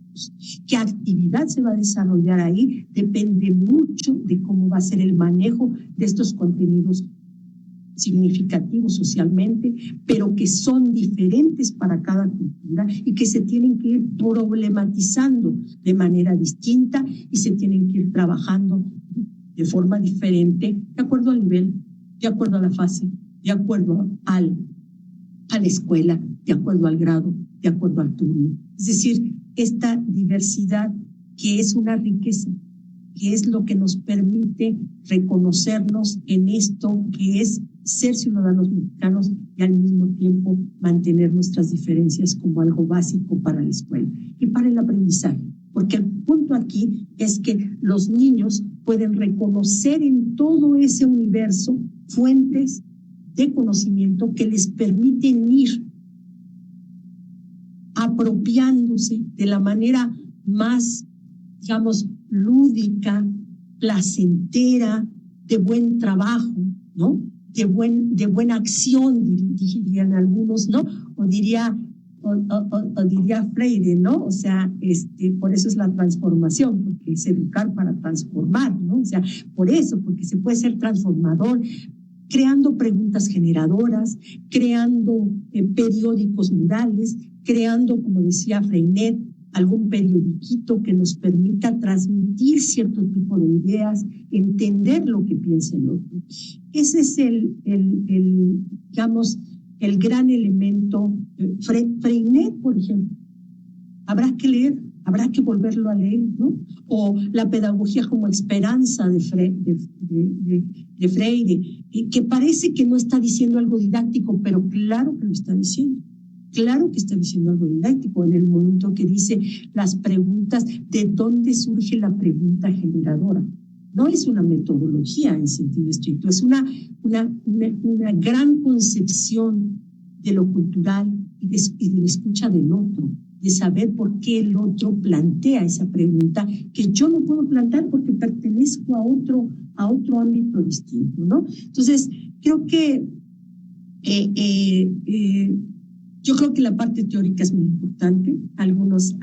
¿Qué actividad se va a desarrollar ahí? Depende mucho de cómo va a ser el manejo de estos contenidos significativos socialmente, pero que son diferentes para cada cultura y que se tienen que ir problematizando de manera distinta y se tienen que ir trabajando de forma diferente, de acuerdo al nivel, de acuerdo a la fase, de acuerdo a la escuela, de acuerdo al grado, de acuerdo al turno. Es decir, esta diversidad que es una riqueza, que es lo que nos permite reconocernos en esto que es ser ciudadanos mexicanos y al mismo tiempo mantener nuestras diferencias como algo básico para la escuela y para el aprendizaje. Porque el punto aquí es que los niños pueden reconocer en todo ese universo fuentes de conocimiento que les permiten ir apropiándose de la manera más, digamos, lúdica, placentera, de buen trabajo, ¿no? De buena acción, dirían algunos, ¿no? O diría Freire, ¿no? O sea, por eso es la transformación, porque es educar para transformar, ¿no? O sea, por eso, porque se puede ser transformador, creando preguntas generadoras, creando periódicos murales, creando, como decía Freinet, algún periodiquito que nos permita transmitir cierto tipo de ideas, entender lo que piensa el otro. Ese es digamos, el gran elemento. Freinet, por ejemplo, habrá que leer, habrá que volverlo a leer, ¿no? O la pedagogía como esperanza de Freire, que parece que no está diciendo algo didáctico, pero claro que lo está diciendo. Claro que está diciendo algo didáctico en el momento que dice las preguntas, ¿de dónde surge la pregunta generadora? No es una metodología en sentido estricto, es una gran concepción de lo cultural y de la escucha del otro, de saber por qué el otro plantea esa pregunta que yo no puedo plantear porque pertenezco a otro ámbito distinto, ¿no? Entonces, creo que yo creo que la parte teórica es muy importante. Algunos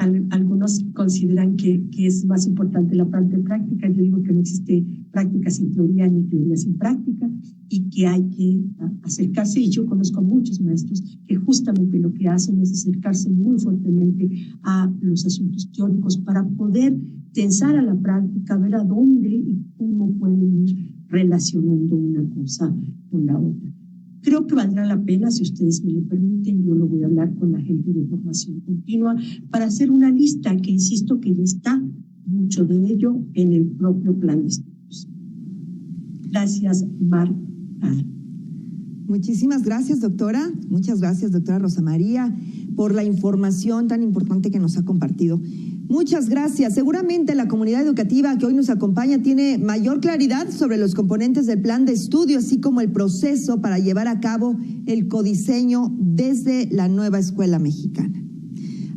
consideran que es más importante la parte práctica. Yo digo que no existe práctica sin teoría ni teoría sin práctica y que hay que acercarse. Y yo conozco a muchos maestros que justamente lo que hacen es acercarse muy fuertemente a los asuntos teóricos para poder tensar a la práctica, ver a dónde y cómo pueden ir relacionando una cosa con la otra. Creo que valdrá la pena, si ustedes me lo permiten, yo lo voy a hablar con la gente de formación continua para hacer una lista que insisto que ya está mucho de ello en el propio plan de estudios. Gracias, Mar. Muchísimas gracias, doctora. Muchas gracias, doctora Rosa María, por la información tan importante que nos ha compartido. Muchas gracias. Seguramente la comunidad educativa que hoy nos acompaña tiene mayor claridad sobre los componentes del plan de estudio, así como el proceso para llevar a cabo el codiseño desde la nueva escuela mexicana.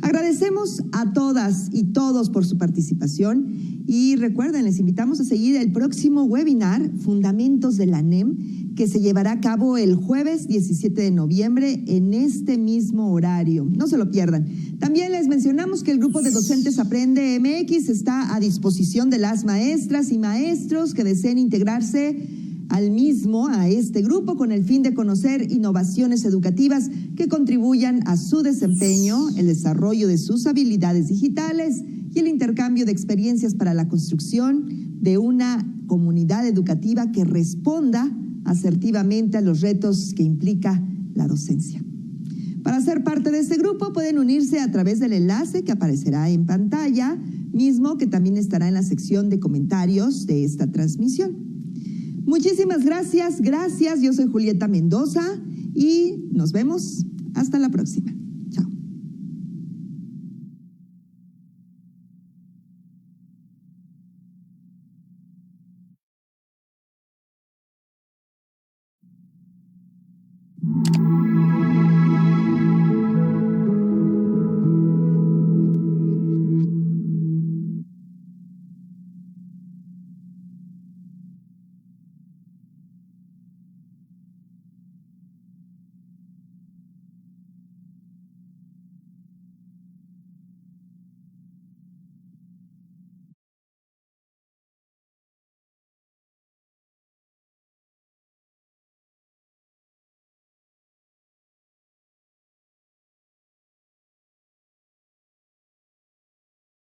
Agradecemos a todas y todos por su participación y recuerden, les invitamos a seguir el próximo webinar Fundamentos de la NEM, que se llevará a cabo el jueves 17 de noviembre en este mismo horario. No se lo pierdan. También les mencionamos que el grupo de docentes Aprende MX está a disposición de las maestras y maestros que deseen integrarse a este grupo, con el fin de conocer innovaciones educativas que contribuyan a su desempeño, el desarrollo de sus habilidades digitales y el intercambio de experiencias para la construcción de una comunidad educativa que responda asertivamente a los retos que implica la docencia. Para ser parte de este grupo pueden unirse a través del enlace que aparecerá en pantalla, mismo que también estará en la sección de comentarios de esta transmisión. Muchísimas gracias. Yo soy Julieta Mendoza y nos vemos hasta la próxima.